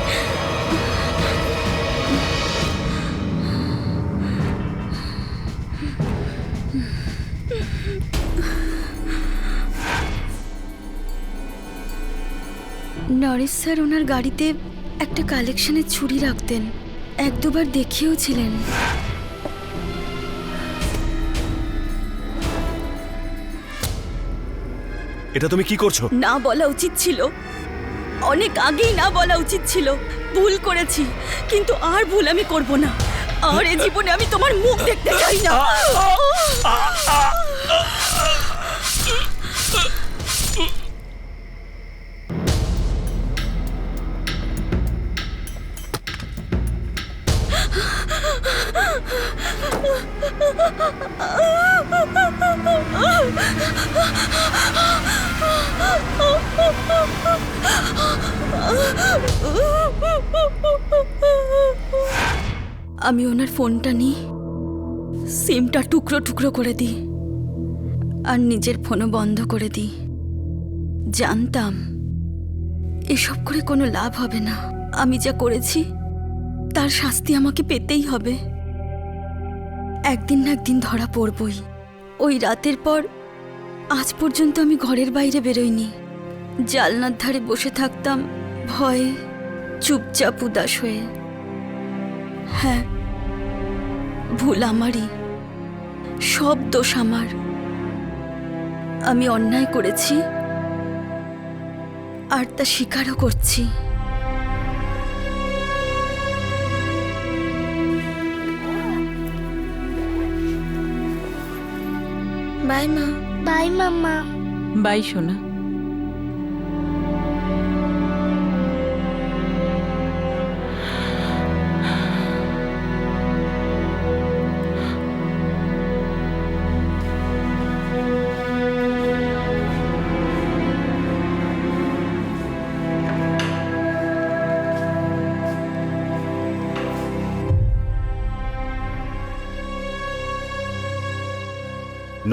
নরেশ স্যার ওনার গাড়িতে একটা কালেকশনের ছুরি রাখতেন, এক দুবার দেখিয়েও ছিলেন। এটা তুমি কি করছো? না বলা উচিত ছিল, অনেক আগেই না বলা উচিত ছিল। ভুল করেছি, কিন্তু আর ভুল আমি করব না। আর এই জীবনে আমি তোমার মুখ দেখতে চাই না। আমি ওনার ফোনটা নিই, সিমটা টুকরো টুকরো করে দিই আর নিজের ফোনও বন্ধ করে দিই। জানতাম এসব করে কোনো লাভ হবে না। আমি যা করেছি তার শাস্তি আমাকে পেতেই হবে। একদিন না একদিন ধরা পড়বই। ওই রাতের পর আজ পর্যন্ত আমি ঘরের বাইরে বেরোইনি। জানলার ধারে বসে থাকতাম ভয়ে, চুপচাপ উদাস হয়ে। হ্যাঁ, ভুল আমারই, সব দোষ আমার। আমি অন্যায় করেছি আর তা স্বীকারও করছি। বাই মা। By mamma. বাই সোনা।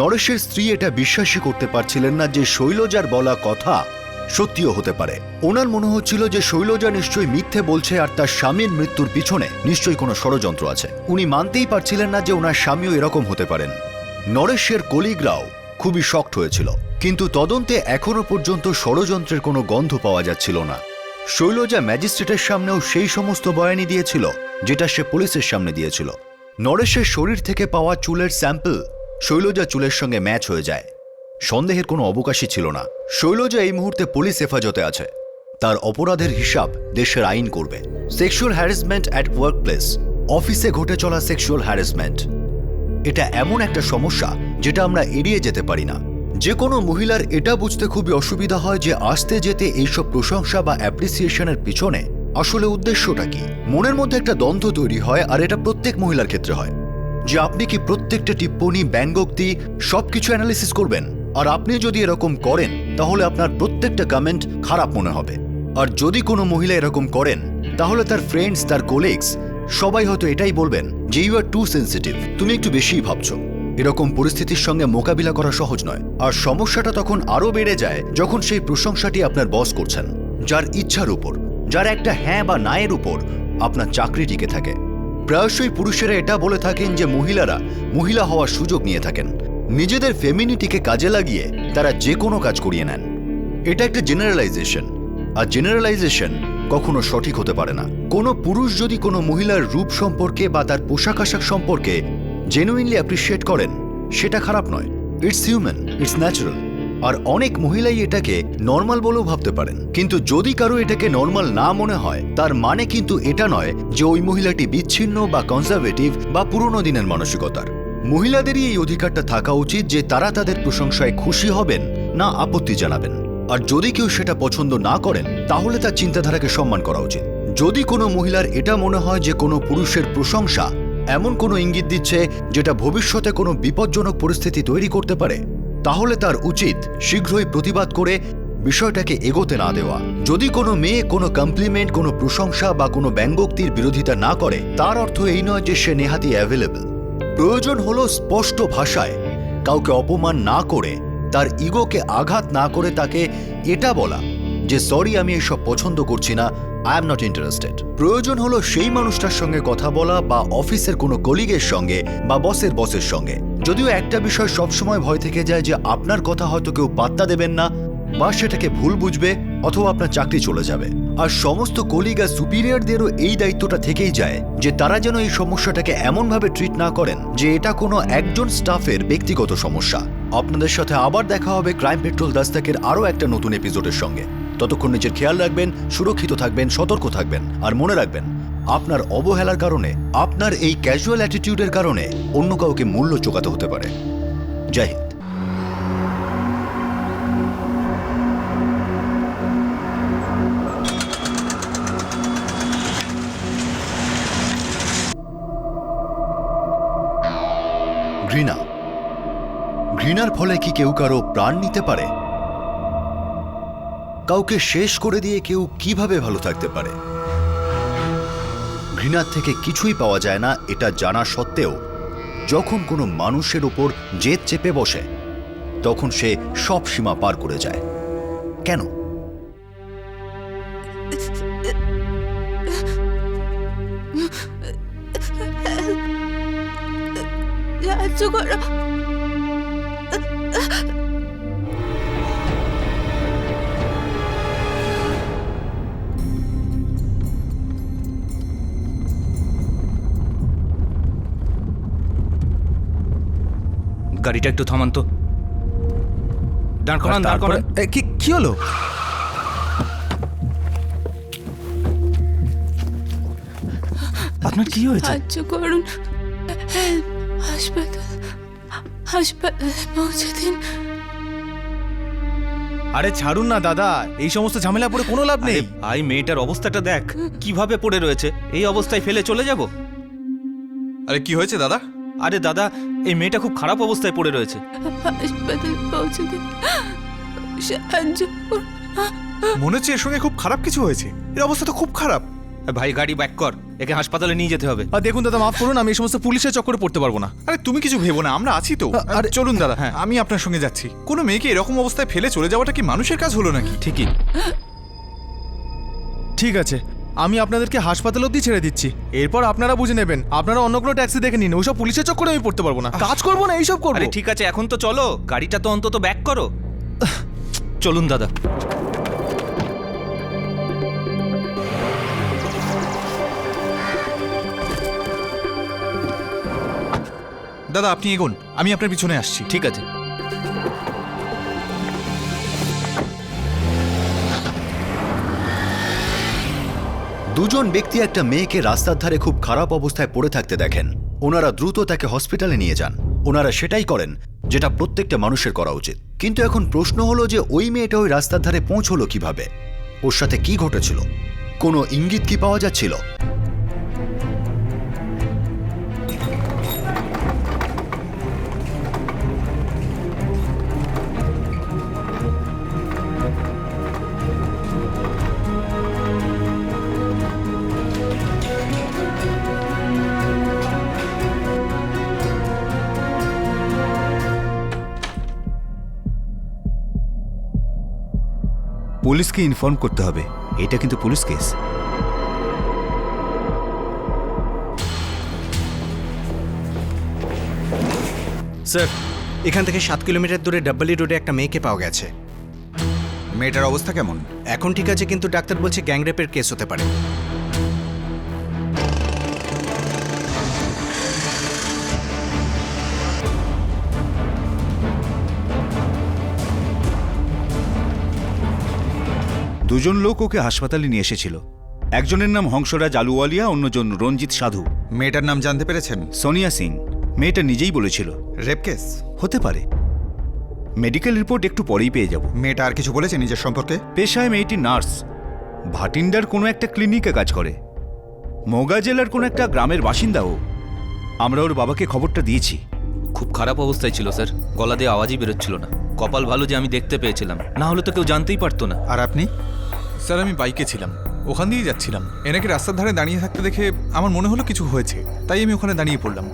নরেশের স্ত্রী এটা বিশ্বাসই করতে পারছিলেন না যে শৈলজার বলা কথা সত্যিও হতে পারে। ওনার মনে হচ্ছিল যে শৈলজা নিশ্চয়ই মিথ্যে বলছে আর তার স্বামীর মৃত্যুর পিছনে নিশ্চয়ই কোনো ষড়যন্ত্র আছে। উনি মানতেই পারছিলেন না যে ওনার স্বামীও এরকম হতে পারেন। নরেশের কলিগরাও খুবই শকড হয়েছিল, কিন্তু তদন্তে এখনো পর্যন্ত ষড়যন্ত্রের কোনো গন্ধ পাওয়া যাচ্ছিল না। শৈলজা ম্যাজিস্ট্রেটের সামনেও সেই সমস্ত বয়ানি দিয়েছিল যেটা সে পুলিশের সামনে দিয়েছিল। নরেশের শরীর থেকে পাওয়া চুলের স্যাম্পল শৈলজা চুলের সঙ্গে ম্যাচ হয়ে যায়। সন্দেহের কোনো অবকাশই ছিল না। শৈলজা এই মুহূর্তে পুলিশ হেফাজতে আছে। তার অপরাধের হিসাব দেশের আইন করবে। Sexual harassment at work place, অফিসে ঘটে চলা সেক্সুয়াল হ্যারাসমেন্ট, এটা এমন একটা সমস্যা যেটা আমরা এড়িয়ে যেতে পারি না। যে কোনো মহিলার এটা বুঝতে খুবই অসুবিধা হয় যে আসতে যেতে এইসব প্রশংসা বা অ্যাপ্রিসিয়েশনের পিছনে আসলে উদ্দেশ্যটা কি। মনের মধ্যে একটা দ্বন্দ্ব তৈরি হয়, আর এটা প্রত্যেক মহিলার ক্ষেত্রে হয় যে আপনি কি প্রত্যেকটা টিপ্পনি, ব্যঙ্গোক্তি সবকিছু অ্যানালিসিস করবেন, আর আপনি যদি এরকম করেন তাহলে আপনার প্রত্যেকটা কমেন্ট খারাপ মনে হবে। আর যদি কোনো মহিলা এরকম করেন তাহলে তার ফ্রেন্ডস, তার কোলিগস সবাই হয়তো এটাই বলবেন যে ইউ আর টু সেন্সিটিভ, তুমি একটু বেশিই ভাবছো। এরকম পরিস্থিতির সঙ্গে মোকাবিলা করা সহজ নয়। আর সমস্যাটা তখন আরও বেড়ে যায় যখন সেই প্রশংসাটি আপনার বস করছেন, যার ইচ্ছার উপর, যার একটা হ্যাঁ বা না এর উপর আপনার চাকরি টিকে থাকে। প্রায়শই পুরুষেরা এটা বলে থাকেন যে মহিলারা মহিলা হওয়ার সুযোগ নিয়ে থাকেন, নিজেদের ফেমিনিটিকে কাজে লাগিয়ে তারা যে কোনো কাজ করিয়ে নেন। এটা একটা জেনারেলাইজেশন, আর জেনারেলাইজেশন কখনো সঠিক হতে পারে না। কোনো পুরুষ যদি কোনো মহিলার রূপ সম্পর্কে বা তার পোশাক আশাক সম্পর্কে জেনুইনলি অ্যাপ্রিসিয়েট করেন, সেটা খারাপ নয়। It's human, it's natural. আর অনেক মহিলাই এটাকে নর্মাল বলেও ভাবতে পারেন। কিন্তু যদি কারো এটাকে নর্মাল না মনে হয়, তার মানে কিন্তু এটা নয় যে ওই মহিলাটি বিচ্ছিন্ন বা কনজারভেটিভ বা পুরনো দিনের মানসিকতার। মহিলাদেরই এই অধিকারটা থাকা উচিত যে তারা তাদের প্রশংসায় খুশি হবেন না আপত্তি জানাবেন। আর যদি কেউ সেটা পছন্দ না করেন তাহলে তার চিন্তাধারাকে সম্মান করা উচিত। যদি কোনো মহিলার এটা মনে হয় যে কোনো পুরুষের প্রশংসা এমন কোনো ইঙ্গিত দিচ্ছে যেটা ভবিষ্যতে কোনো বিপজ্জনক পরিস্থিতি তৈরি করতে পারে, তাহলে তার উচিত শীঘ্রই প্রতিবাদ করে বিষয়টাকে এগোতে না দেওয়া। যদি কোনো মেয়ে কোনো কমপ্লিমেন্ট, কোনো প্রশংসা বা কোনো ব্যঙ্গোক্তির বিরোধিতা না করে, তার অর্থ এই নয় যে সে নেহাতি অ্যাভেলেবল। প্রয়োজন হলো স্পষ্ট ভাষায় কাউকে অপমান না করে, তার ইগোকে আঘাত না করে তাকে এটা বলা যে সরি, আমি এসব পছন্দ করছি না, আই এম নট ইন্টারেস্টেড। প্রয়োজন হলো সেই মানুষটার সঙ্গে কথা বলা বা অফিসের কোনো কলিগের সঙ্গে বা বসের সঙ্গে। যদিও একটা বিষয় সবসময় ভয় থেকে যায় যে আপনার কথা হয়তো কেউ পাত্তা দেবেন না, বা সেটাকে ভুল বুঝবে, অথবা আপনার চাকরি চলে যাবে। আর সমস্ত কলিগ আর সুপিরিয়রদেরও এই দায়িত্বটা থেকেই যায় যে তারা যেন এই সমস্যাটাকে এমনভাবে ট্রিট না করেন যে এটা কোনো একজন স্টাফের ব্যক্তিগত সমস্যা। আপনাদের সাথে আবার দেখা হবে ক্রাইম পেট্রোল দাস্তাকের আরও একটা নতুন এপিসোডের সঙ্গে। ততক্ষণ নিজের খেয়াল রাখবেন, সুরক্ষিত থাকবেন, সতর্ক থাকবেন, আর মনে রাখবেন আপনার অবহেলার কারণে, আপনার এই ক্যাজুয়াল অ্যাটিটিউডের কারণে অন্য কাউকে মূল্য চোকাতে হতে পারে। জয় হিন্দ। ঘৃণা, ঘৃণার ফলে কি কেউ কারো প্রাণ নিতে পারে? কাউকে শেষ করে দিয়ে কেউ কিভাবে ভালো থাকতে পারে? ঘৃণার থেকে কিছুই পাওয়া যায় না এটা জানা সত্ত্বেও যখন কোনো মানুষের উপর জেদ চেপে বসে, তখন সে সব সীমা পার করে যায়। কেন? গাড়িটা একটু থামান তো। দাঁড় করান, দাঁড় করান। কি হলো? আপনার কি হয়েছে? সাহায্য করুন, হাসপাতাল, হাসপাতালে পৌঁছে দিন। আরে ছাড়ুন না দাদা, এই সমস্ত ঝামেলা পড়ে কোনো লাভ নেই। ভাই মেয়েটার অবস্থাটা দেখ কিভাবে পড়ে রয়েছে, এই অবস্থায় ফেলে চলে যাব? আরে কি হয়েছে দাদা? আরে দাদা, এই মেয়েটা খুব খারাপ অবস্থায় পড়ে রয়েছে। হাসপাতালে পৌঁছে দিন, সাহায্য করুন। মনে হচ্ছে এর সঙ্গে খুব খারাপ কিছু হয়েছে, এর অবস্থা তো খুব খারাপ। ভাই গাড়ি ব্যাক কর, একে হাসপাতালে নিয়ে যেতে হবে। আর দেখুন দাদা, মাফ করুন, আমি এই সমস্ত পুলিশের চক্করে পড়তে পারবো না। আরে তুমি কিছু ভেবো না, আমরা আছি তো। আরে চলুন দাদা, হ্যাঁ আমি আপনার সঙ্গে যাচ্ছি। কোনো মেয়েকে এরকম অবস্থায় ফেলে চলে যাওয়াটা কি মানুষের কাজ হলো নাকি? ঠিকই। ঠিক আছে, আমি আপনাদেরকে হাসপাতাল অবধি ছেড়ে দিচ্ছি, এরপর আপনারা বুঝে নেবেন। আপনারা অন্য কোনো ট্যাক্সি দেখে নিন, ওইসব পুলিশের চক্করে আমি পড়তে পারবো না, কাজ করবো না, এইসব করবো। আরে ঠিক আছে, এখন তো চলো, গাড়িটা তো অন্তত ব্যাক করো। চলুন দাদা। দাদা আপনি এগোন, আমি আপনার পিছনে আসছি। ঠিক আছে। দুজন ব্যক্তি একটা মেয়েকে রাস্তার ধারে খুব খারাপ অবস্থায় পড়ে থাকতে দেখেন। ওনারা দ্রুত তাকে হসপিটালে নিয়ে যান। ওনারা সেটাই করেন যেটা প্রত্যেকটা মানুষের করা উচিত। কিন্তু এখন প্রশ্ন হলো যে ওই মেয়েটা ওই রাস্তার ধারে পৌঁছলো কিভাবে? ওর সাথে কি ঘটেছিল? কোনো ইঙ্গিত কি পাওয়া যাচ্ছিল? পুলিশকে ইনফর্ম করতে হবে, এটা কিন্তু পুলিশ কেস। স্যার, এখান থেকে 7 কিলোমিটার দূরে ডাব্বালি রোডে একটা মেয়েকে পাওয়া গেছে। মেয়েটার অবস্থা কেমন? এখন ঠিক আছে, কিন্তু ডাক্তার বলছে গ্যাংরেপের কেস হতে পারে। দুজন লোক ওকে হাসপাতালে নিয়ে এসেছিল। একজনের নাম হংসরাজ আলুওয়ালিয়া, অন্যজন রঞ্জিত সাধু। মেয়েটার নাম জানতে পেরেছেন? সোনিয়া সিং। মেয়েটা নিজেই বলেছিল। রেপ কেস হতে পারে, মেডিকেল রিপোর্ট একটু পরেই পেয়ে যাব। মেয়েটা আর কিছু বলেছে নিজের সম্পর্কে? পেশায় মেয়েটি নার্স, ভাটিন্ডার কোনো একটা ক্লিনিকে কাজ করে। মোগা জেলার কোনো একটা গ্রামের বাসিন্দা ও। আমরা ওর বাবাকে খবরটা দিয়েছি। খুব খারাপ অবস্থায় ছিল স্যার, গলা দিয়ে আওয়াজই বেরোচ্ছিল না। কপাল ভালো যে আমি দেখতে পেয়েছিলাম, না হলে তো কেউ জানতেই পারতো না। আর আপনি? স্যার আমি বাইকে ছিলাম, ওখান দিয়েই যাচ্ছিলাম। এনাকে রাস্তার ধারে দাঁড়িয়ে থাকতে দেখে আমার মনে হলো কিছু হয়েছে, তাই আমি ওখানে দাঁড়িয়ে পড়লাম।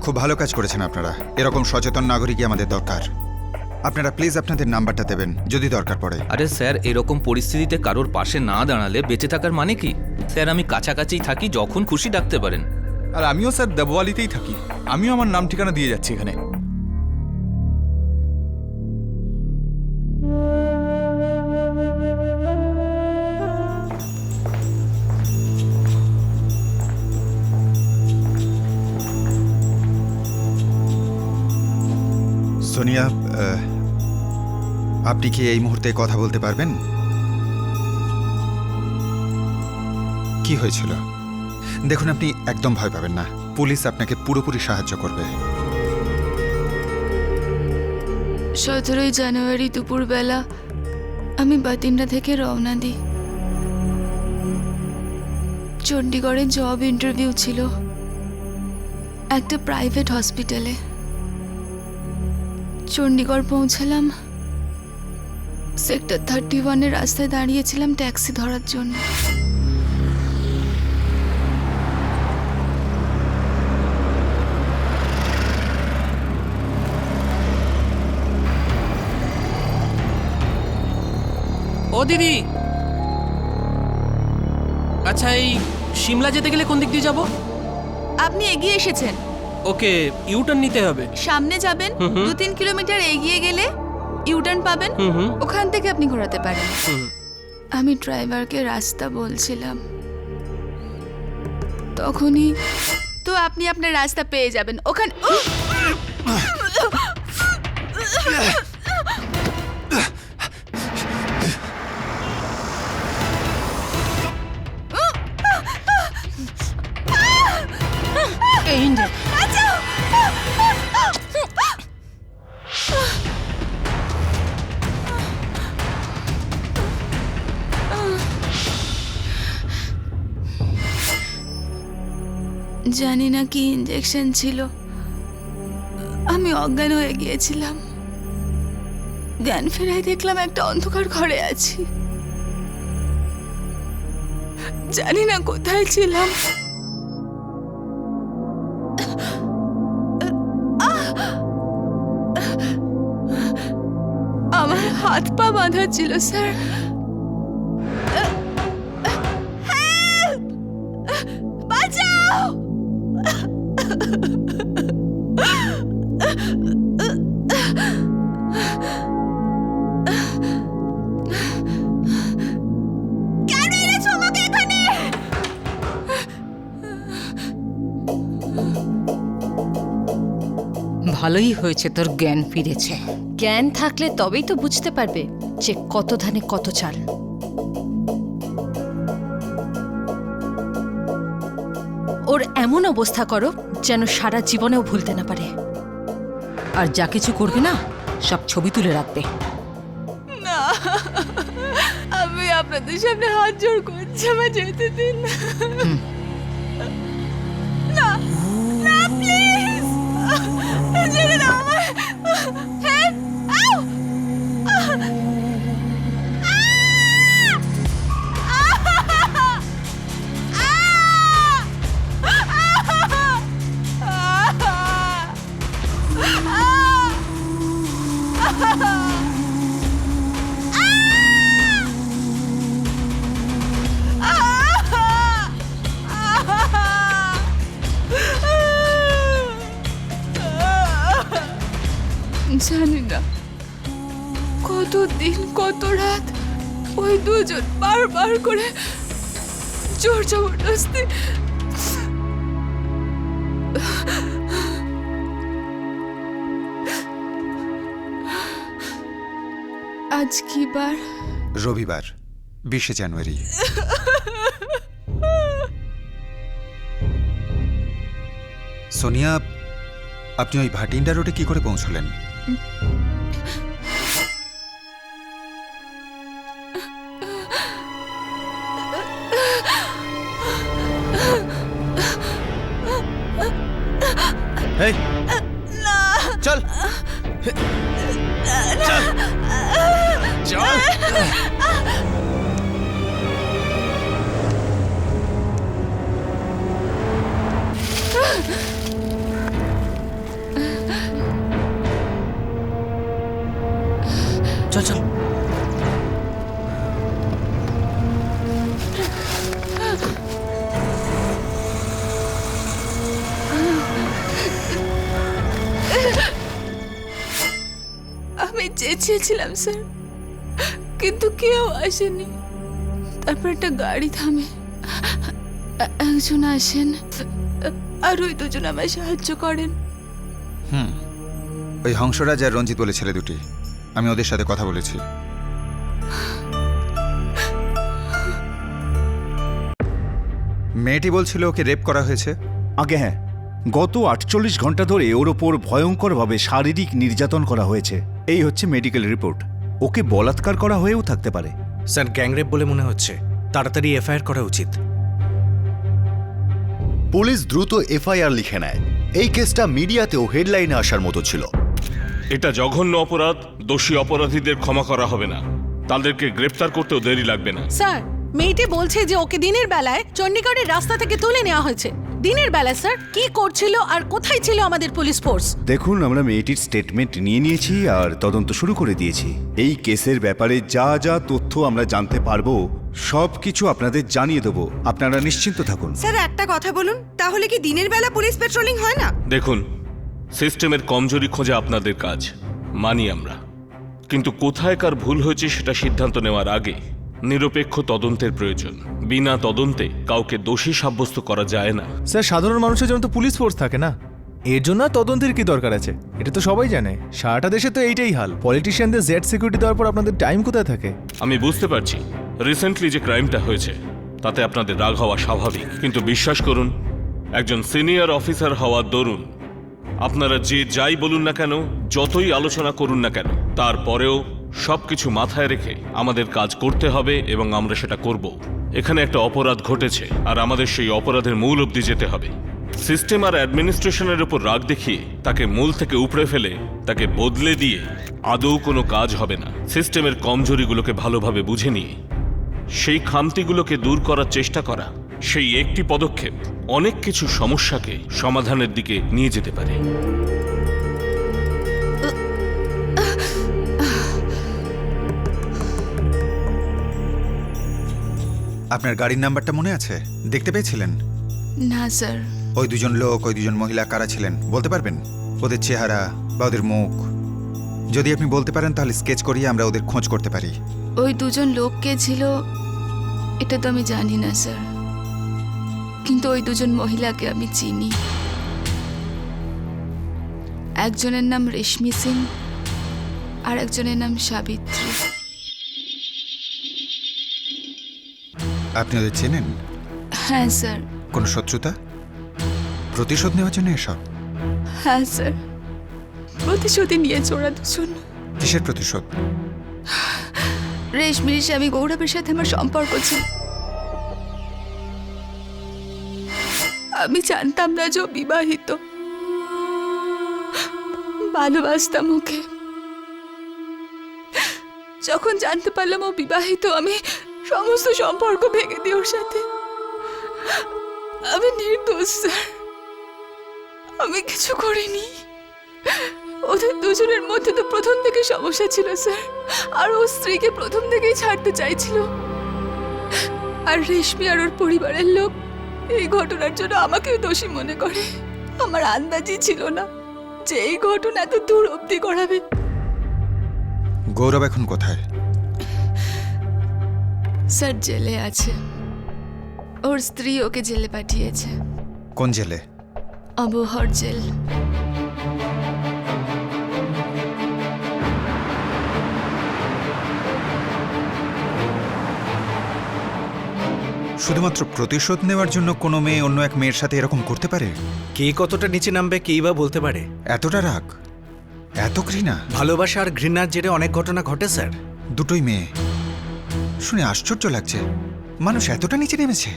খুব ভালো কাজ করেছেন আপনারা, এরকম সচেতন নাগরিকই আমাদের দরকার। আপনারা প্লিজ আপনাদের নাম্বারটা দেবেন যদি দরকার পড়ে। আরে স্যার, এরকম পরিস্থিতিতে কারোর পাশে না দাঁড়ালে বেঁচে থাকার মানে কি? স্যার আমি কাছাকাছিই থাকি, যখন খুশি ডাকতে পারেন। আর আমিও স্যার দেবওয়ালিতেই থাকি, আমিও আমার নাম ঠিকানা দিয়ে যাচ্ছি এখানে। সোনিয়া, আপনি কি এই মুহূর্তে কথা বলতে পারবেন? কি হয়েছিল? দেখুন, আপনি একদম ভয় পাবেন না, পুলিশ আপনাকে পুরোপুরি সাহায্য করবে। 17 জানুয়ারি দুপুরবেলা আমি বাতিন্ডা থেকে রওনা দিই। চণ্ডীগড়ে জব ইন্টারভিউ ছিল একটা প্রাইভেট হসপিটালে। চণ্ডীগড় পৌঁছালাম, সেক্টর 31-এর রাস্তায় দাঁড়িয়েছিলাম ট্যাক্সি ধরার জন্য। ও দিদি, আচ্ছা এই সিমলা যেতে গেলে কোন দিক দিয়ে যাব? আপনি এগিয়ে এসেছেন, ওকে ইউটার্ন নিতে হবে। সামনে যাবেন, 2-3 কিলোমিটার এগিয়ে গেলে ইউটার্ন পাবেন, ওখান থেকে আপনি ঘোরাতে পারেন। আমি ড্রাইভারকে রাস্তা বলছিলাম, তখনই তো আপনি আপনার রাস্তা পেয়ে যাবেন। ওখানে জানি না কি ইঞ্জেকশন ছিল, আমি অজ্ঞান হয়ে গিয়েছিলাম। জ্ঞান ফেরায় দেখলাম একটা অন্ধকার ঘরে আছি, জানি না কোথায় ছিলাম। আমার হাত পা বাঁধা ছিল স্যার। Help! বাঁচাও! কেন এনেছো আমাকে এখানে? ভালোই হয়েছে তোর জ্ঞান ফিরেছে। জ্ঞান থাকলে তবেই তো বুঝতে পারবে যে কত ধানে কত চাল। ওর এমন অবস্থা করো যেন সারা জীবনেও ভুলতে না পারে, আর যা কিছু করবে না সব ছবি তুলে রাখবে। না, আমি আপনাদের সামনে হাত জোড় করছি, আমার যেতে দিন। না না প্লিজ, ছেড়ে দাও আমায়। হেল্প! আউ! জানি না কত দিন কত রাত ওই দুজন বারবার করে জোর জবরদস্তি আজ কি বার? রবিবার 20শে জানুয়ারি। সোনিয়া, আপনি ওই ভাটিন্ডা রোডে কি করে পৌঁছলেন? এই চল চল। চল চল। আমি চেঁচিয়েছিলাম স্যার, কিন্তু কেউ আসেনি। তারপর একটা গাড়ি থামে, একজন আসেন আর ওই দুজন আমায় সাহায্য করেন। ওই হংসরাজ আর রঞ্জিত বলে ছেলে দুটি, আমি ওদের সাথে কথা বলেছি। মেয়েটি বলছিল ওকে রেপ করা হয়েছে। আগে হ্যাঁ, গত 48 ঘন্টা ধরে ওর ওপর ভয়ঙ্করভাবে শারীরিক নির্যাতন করা হয়েছে। এই হচ্ছে মেডিকেল রিপোর্ট। ওকে বলাৎকার করা হয়েও থাকতে পারে। স্যার, গ্যাংরেপ বলে মনে হচ্ছে, তাড়াতাড়ি এফআইআর করা উচিত। পুলিশ দ্রুত এফআইআর লিখে নেয়। এই কেসটা মিডিয়াতেও হেডলাইনে আসার মতো ছিল। এটা জঘন্য অপরাধ, দোষী অপরাধীদের ক্ষমা করা হবে না, তাদেরকে গ্রেপ্তার করতেও দেরি লাগবে না। স্যার, মেয়েটি বলছে যে ওকে দিনের বেলায় চণ্ডীগড়ের রাস্তা থেকে তুলে নেওয়া হয়েছে। দিনের বেলায় স্যার কি করছিল আর কোথায় ছিল আমাদের পুলিশ ফোর্স? দেখুন, আমরা মেয়েটির স্টেটমেন্ট নিয়ে নিয়েছি আর তদন্ত শুরু করে দিয়েছি। এই কেসের ব্যাপারে যা যা তথ্য আমরা জানতে পারবো সব কিছু আপনাদের জানিয়ে দেবো। আপনারা নিশ্চিন্ত থাকুন। স্যার, একটা কথা বলুন, তাহলে কি দিনের বেলা পুলিশ পেট্রোলিং হয় না? দেখুন, সিস্টেমের কমজোরি খোঁজা আপনাদের কাজ, মানি আমরা, কিন্তু কোথায় কার ভুল হয়েছে সেটা সিদ্ধান্ত নেওয়ার আগে নিরপেক্ষ তদন্তের প্রয়োজন। বিনা তদন্তে কাউকে দোষী সাব্যস্ত করা যায় না। স্যার, সাধারণ মানুষের জন্য তো পুলিশ ফোর্স থাকে না, এর জন্য তদন্তের কি দরকার আছে? এটা তো সবাই জানে, সারাটা দেশে তো এইটাই হাল। পলিটিশিয়ানদের জেড সিকিউরিটি দেওয়ার পর আপনাদের টাইম কোথায় থাকে? আমি বুঝতে পারছি রিসেন্টলি যে ক্রাইমটা হয়েছে তাতে আপনাদের রাগ হওয়া স্বাভাবিক, কিন্তু বিশ্বাস করুন, একজন সিনিয়র অফিসার হওয়ার দরুন আপনারা যে যাই বলুন না কেন, যতই আলোচনা করুন না কেন, তারপরেও সবকিছু মাথায় রেখে আমাদের কাজ করতে হবে এবং আমরা সেটা করব। এখানে একটা অপরাধ ঘটেছে আর আমাদের সেই অপরাধের মূল অবধি যেতে হবে। সিস্টেম আর অ্যাডমিনিস্ট্রেশনের উপর রাগ দেখিয়ে তাকে মূল থেকে উপড়ে ফেলে তাকে বদলে দিয়ে আদৌ কোনো কাজ হবে না। সিস্টেমের কমজোরিগুলোকে ভালোভাবে বুঝে নিয়ে সেই খামতিগুলোকে দূর করার চেষ্টা করা, সেই একটি পদক্ষেপ অনেক কিছু সমস্যাকে সমাধানের দিকে নিয়ে যেতে পারে। আপনার গাড়ির নাম্বারটা মনে আছে? দেখতে পেয়েছিলেন? না স্যার। ওই দুজন লোক, ওই দুজন মহিলা কারা ছিলেন বলতে পারবেন? ওদের চেহারা বা ওদের মুখ যদি আপনি বলতে পারেন তাহলে স্কেচ করিয়ে আমরা ওদের খোঁজ করতে পারি। ওই দুজন লোক কে ছিল এটা তো আমি জানি না স্যার, কিন্তু ওই দুজন মহিলাকে আমি চিনি। একজনের নাম রেশমি সিং আর একজনের নাম সাবিত্রী। আপনি ওদের চেনেন? হ্যাঁ স্যার। কোনো শত্রুতা? প্রতিশোধ নেওয়ার জন্য এসব? হ্যাঁ স্যার, প্রতিশোধই নিয়েছে ওরা দুজন। কিসের প্রতিশোধ? রেশমির স্বামী গৌরবের সাথে আমার সম্পর্ক ছিল। আমি জানতাম না যে ও বিবাহিত, ভালোবাসতাম ওকে। যখন জানতে পারলাম ও বিবাহিত, আমি সমস্ত সম্পর্ক ভেঙে দিই ওর সাথে। আমি নির্দোষ স্যার, আমি কিছু করিনি। ওদের দুজনের মধ্যে তো প্রথম থেকে সমস্যা ছিল স্যার, আর ও স্ত্রীকে প্রথম থেকেই ছাড়তে চাইছিল। আর রেশমি আর ওর পরিবারের লোক এই ঘটনার জন্য আমাকেও দোষী মনে করে। আমার আন্দাজই ছিল না যে এই ঘটনা এত দূর অবধি গড়াবে। গৌরব এখন কোথায়? স্যার জেলে আছে, ওর স্ত্রী ওকে জেলে পাঠিয়েছে। কোন জেলে? অবহর জেল। শুধুমাত্র প্রতিশোধ নেওয়ার জন্য কোনো মেয়ে অন্য এক মেয়ের সাথে এরকম করতে পারে? কে কতটা নিচে নামবে কেই বা বলতে পারে? এতটা রাগ, এত ঘৃণা? ভালোবাসা আর ঘৃণার জেরে অনেক ঘটনা ঘটে স্যার। দুটোই মেয়ে, শুনে আশ্চর্য লাগছে। মানুষ এতটা নিচে নেমেছে?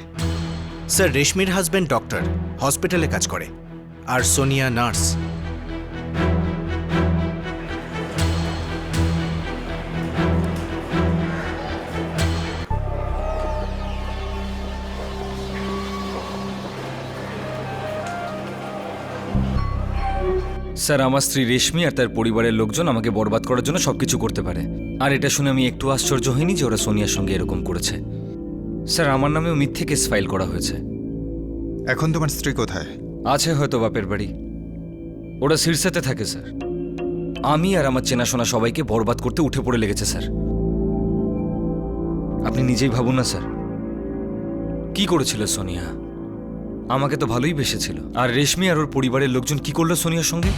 স্যার রেশমির হাজবেন্ড ডক্টর, হসপিটালে কাজ করে, আর সোনিয়া নার্স। স্যার আমার স্ত্রী রেশমি আর তার পরিবারের লোকজন আমাকে বরবাদ করার জন্য সবকিছু করতে পারে, আর এটা শুনে আমি একটু আশ্চর্য হইনি যে ওরা সোনিয়ার সঙ্গে এরকম করেছে। স্যার আমার নামেও মিথ্যে কেস ফাইল করা হয়েছে। এখন তোমার স্ত্রী কোথায়? আছে হয়তো বাপের বাড়ি, ওরা শীর্ষেতে থাকে স্যার। আমি আর আমার চেনাশোনা সবাইকে বরবাদ করতে উঠে পড়ে লেগেছে স্যার। আপনি নিজেই ভাবুন না স্যার, কি করেছিল সোনিয়া? আমাকে তো ভালোই বেসেছিল। আর রেশমি আর ওর পরিবারের লোকজন কি করলো সোনিয়ার সঙ্গে?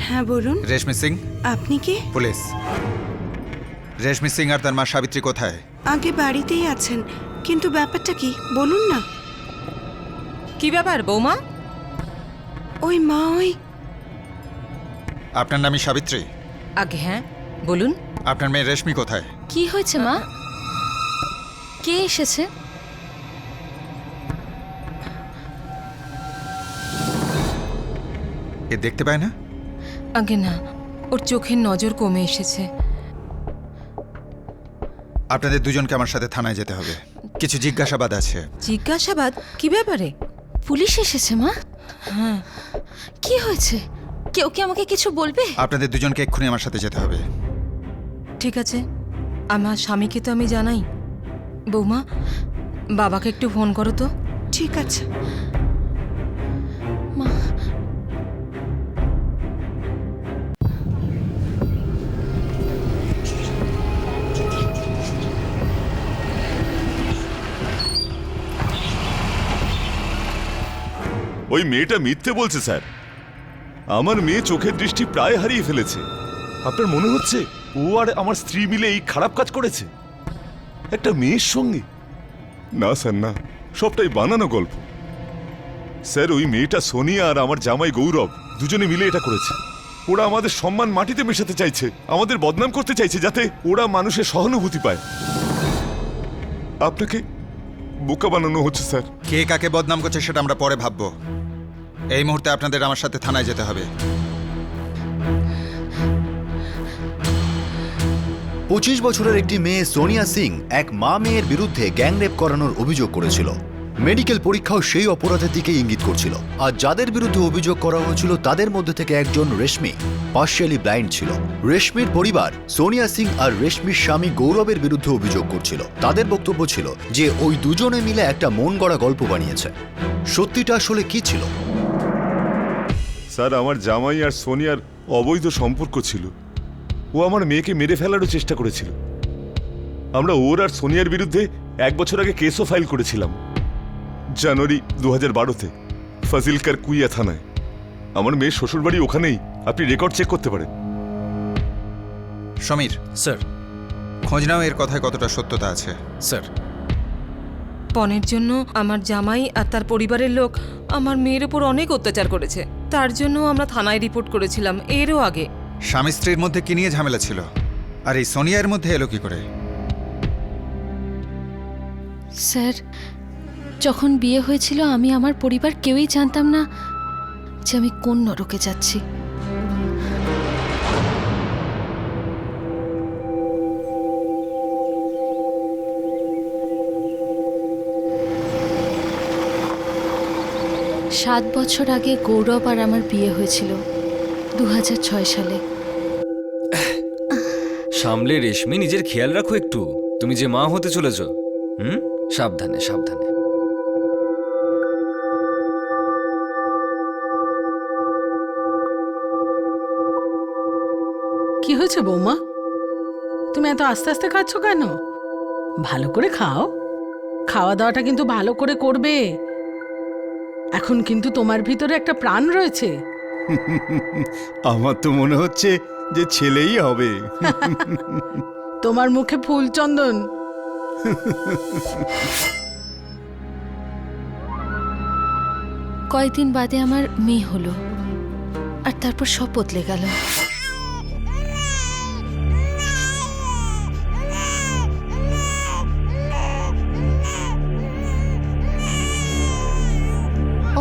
হ্যাঁ বলুন। রেশমি সিং। আপনি কি? পুলিশ। রেশমি সিং আর তার মা সাবিত্রী কোথায়? আগে বাড়িতেই আছেন, কিন্তু ব্যাপারটা কি বলুন না। কি ব্যাপার বৌমা? ওই মা, ওই আপনার নামই সাবিত্রী? আগে হ্যাঁ বলুন। আপনার মেয়ে রেশমি কোথায়? কি হয়েছে মা? কে এসেছে? এ দেখতে পায় না? আগে না, ওর চোখের নজর কমে এসেছে। আপনাদের দুজনকে আমার সাথে থানায় যেতে হবে, কিছু জিজ্ঞাসাবাদ আছে। জিজ্ঞাসাবাদ? কি ব্যাপারে? পুলিশ এসেছে মা? হ্যাঁ। কি হয়েছে? কেউ কি আমাকে কিছু বলবে? আপনাদের দুজনকে এক্ষুনি আমার সাথে যেতে হবে। ঠিক আছে, আমার স্বামীকে তো আমি জানাই। বৌমা, বাবাকে একটু ফোন করো তো। ঠিক আছে মা। ওই মেয়েটা মিথ্যে বলছে স্যার। আমার মেয়ে চোখের দৃষ্টি প্রায় হারিয়ে ফেলেছে। আপনার মনে হচ্ছে ও আর আমার স্ত্রী মিলে এই খারাপ কাজ করেছে একটা মেয়ের সঙ্গে? না স্যার, না, সবটাই বানানো গল্প। স্যার, ওই মেয়েটা সোনিয়া আর আমার জামাই গৌরব দুজনে মিলে এটা করেছে। ওরা আমাদের সম্মান মাটিতে মেশাতে চাইছে, আমাদের বদনাম করতে চাইছে, যাতে ওরা মানুষের সহানুভূতি পায়। আপনাকে বোকা বানানো হচ্ছে স্যার। কে কাকে বদনাম করছে সেটা আমরা পরে ভাববো। এই মুহূর্তে আপনাদের আমার সাথে থানায় যেতে হবে। 25 বছরের একটি মেয়ে সোনিয়া সিং এক মা মেয়ের বিরুদ্ধে গ্যাংরেপ করানোর অভিযোগ করেছিল। মেডিকেল পরীক্ষাও সেই অপরাধের দিকে ইঙ্গিত করছিল। আর যাদের বিরুদ্ধে অভিযোগ করা হয়েছিল তাদের মধ্যে থেকে একজন রেশমি পার্শিয়ালি ব্লাইন্ড ছিল। রেশমির পরিবার সোনিয়া সিং আর রেশমির স্বামী গৌরবের বিরুদ্ধে অভিযোগ করছিল। তাদের বক্তব্য ছিল যে ওই দুজনে মিলে একটা মন গড়া গল্প বানিয়েছে। সত্যিটা আসলে কি ছিল? স্যার, আমার জামাই আর সোনিয়ার অবৈধ সম্পর্ক ছিল। ও আমার মেয়েকে মেরে ফেলারও চেষ্টা করেছিল। আমরা ওর আর সোনিয়ার বিরুদ্ধে 1 বছর আগে কেসও ফাইল করেছিলাম, জানুয়ারি 2012-তে ফাজিলকার কুইয়া থানায়। আমার মেয়ের শ্বশুরবাড়ি ওখানেই, আপনি রেকর্ড চেক করতে পারেন। সমীর স্যার, খোঁজ নাও এর কথায় কতটা সত্যতা আছে। স্যার, পণের জন্য আমার জামাই আর তার পরিবারের লোক আমার মেয়ের উপর অনেক অত্যাচার করেছে। তার জন্য আমরা থানায় রিপোর্ট করেছিলাম এরও আগে। স্বামী স্ত্রীর মধ্যে কি নিয়ে ঝামেলা ছিল, আর এই সোনিয়ার মধ্যে এলো কি করে? স্যার, যখন বিয়ে হয়েছিল আমি আমার পরিবার কেউই জানতাম না যে আমি কোন নরকে যাচ্ছি। সাত বছর আগে গৌরব আর আমার বিয়ে হয়েছিল 2006 সালে। সামলে রেশমি, নিজের খেয়াল রাখো একটু। তুমি যে মা হতে চলেছ, সাবধানে সাবধানে। কি হয়েছে বৌমা? তুমি এত আস্তে আস্তে খাচ্ছ কেন? ভালো করে খাও। খাওয়া দাওয়াটা কিন্তু ভালো করে করবে। এখন কিন্তু তোমার ভিতরে একটা প্রাণ রয়েছে। আমার তো মনে হচ্ছে যে ছেলেই হবে। তোমার মুখে ফুল চন্দন। কয়েকদিন বাদে আমার মেয়ে হলো, আর তারপর সব বদলে গেল।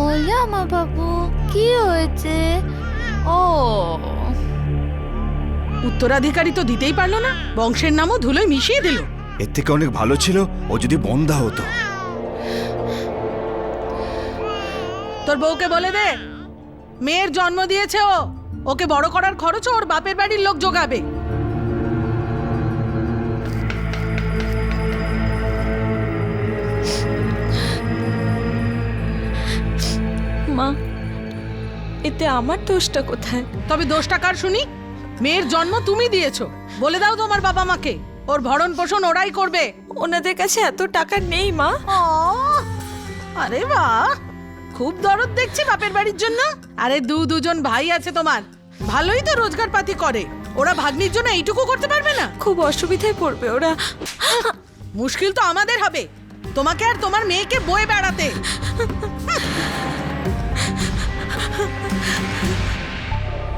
ওলা মা বাবু, কি হয়েছে? ও, উত্তরাধিকারী তো দিতেই পারলো না, বংশের নামও ধুলোয় মিশিয়ে দিল। এর থেকে অনেক ভালো ছিল ও যদি বন্ধা হতো। তোর বউকে বলে দে, মেয়ের জন্ম দিয়েছে ও, ওকে বড় করার খরচ ওর বাপের বাড়ির লোক জোগাবে। মা, এতে আমার দোষটা কোথায়? তবে দোষটা কার শুনি? মেয়ের জন্ম তুমি দিয়েছো, বলে দাও তোমার বাবা মাকে। ওর ভরণ পোষণ ওরাই করবে। ওনাদের কাছে এত টাকা নেই মা। আরে বাহ, খুব দরদ দেখছি বাপের বাড়ির জন্য। আরে দুজন ভাই আছে তোমার, ভালোই তো রোজগার পাতি করে। ওরা ভাগ্নির জন্য এইটুকু করতে পারবে না? খুব অসুবিধায় পড়বে ওরা। মুশকিল তো আমাদের হবে, তোমাকে আর তোমার মেয়েকে বয়ে বেড়াতে।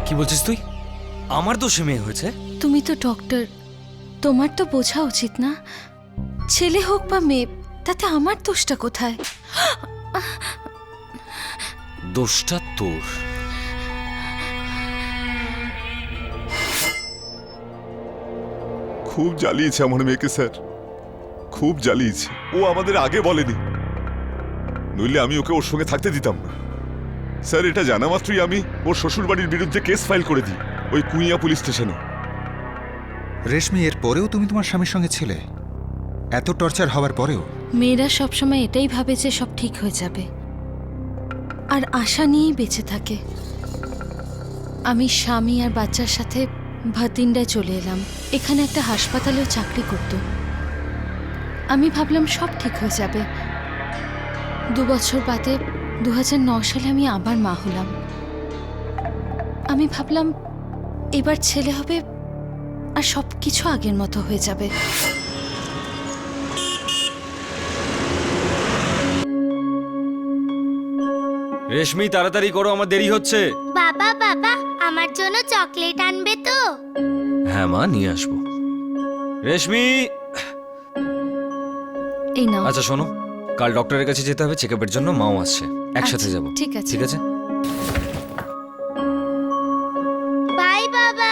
কি বলছিস তুই? আমার দোষে মেয়ে হয়েছে? তুমি তো ডক্টর, তোমার তো বোঝা উচিত না? ছেলে হোক বা মেয়ে, তাতে আমার দোষটা কোথায়? দোষটা তোর। খুব জ্বালিয়েছে আমার মেয়েকে স্যার, খুব জ্বালিয়েছে। ও আমাদের আগে বলেনি, নইলে আমি ওকে ওর সঙ্গে থাকতে দিতাম না। স্যার, এটা জানা মাত্রই আমি ওর শ্বশুরবাড়ির বিরুদ্ধে কেস ফাইল করে দিই ওই কুইয়া পুলিশ স্টেশনে। রেশমি, এর পরেও তুমি তোমার স্বামীর সঙ্গে ছিলে? এত টর্চার হওয়ার পরেও? মেয়েরা সবসময় এটাই ভাবে যে সব ঠিক হয়ে যাবে, আর আশা নিয়েই বেঁচে থাকে। আমি স্বামী আর বাচ্চার সাথে ভাতিন্ডায় চলে এলাম। এখানে একটা হাসপাতালেও চাকরি করত। আমি ভাবলাম সব ঠিক হয়ে যাবে। 2 বছর বাদে 2009 সালে আমি আবার মা হলাম। আমি ভাবলাম এবার ছেলে হবে আর সব কিছু আগের মতো হয়ে যাবে। রেশমি তাড়াতাড়ি করো, আমার দেরি হচ্ছে। বাবা বাবা আমার জন্য চকলেট আনবে তো? হ্যাঁ মা, নিয়ে আসবো। রেশমি, এই নাও। আচ্ছা শোনো, কাল ডক্টরের কাছে যেতে হবে চেকআপের জন্য, মাও আসছে, একসাথে যাব। ঠিক আছে। ঠিক আছে। বাই বাবা।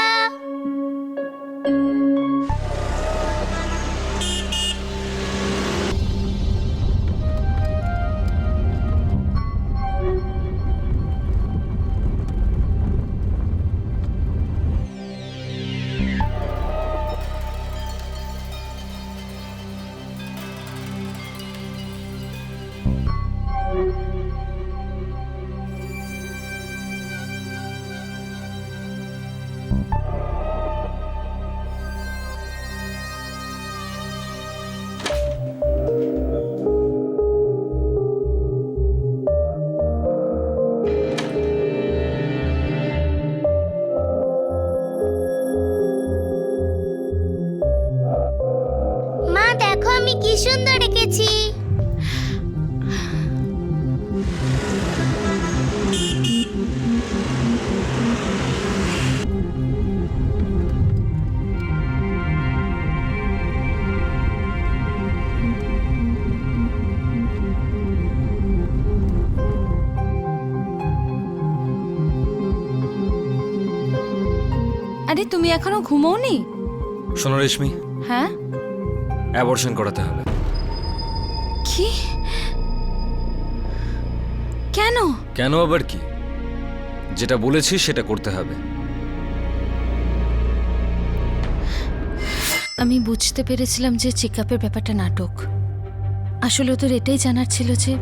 মা দেখো আমি কি সুন্দর এঁকেছি। আরে তুমি এখনো ঘুমোওনি? শোনো রেশমি, হ্যাঁ? অ্যাবর্শন করাতে হবে। কি? কেন? কেন আবার কি? যেটা বলেছি সেটা করতে হবে। আমি বুঝতে পেরেছিলাম যে চেকআপের ব্যাপারটা নাটক। আসলে তোর এটাই জানার ছিল যে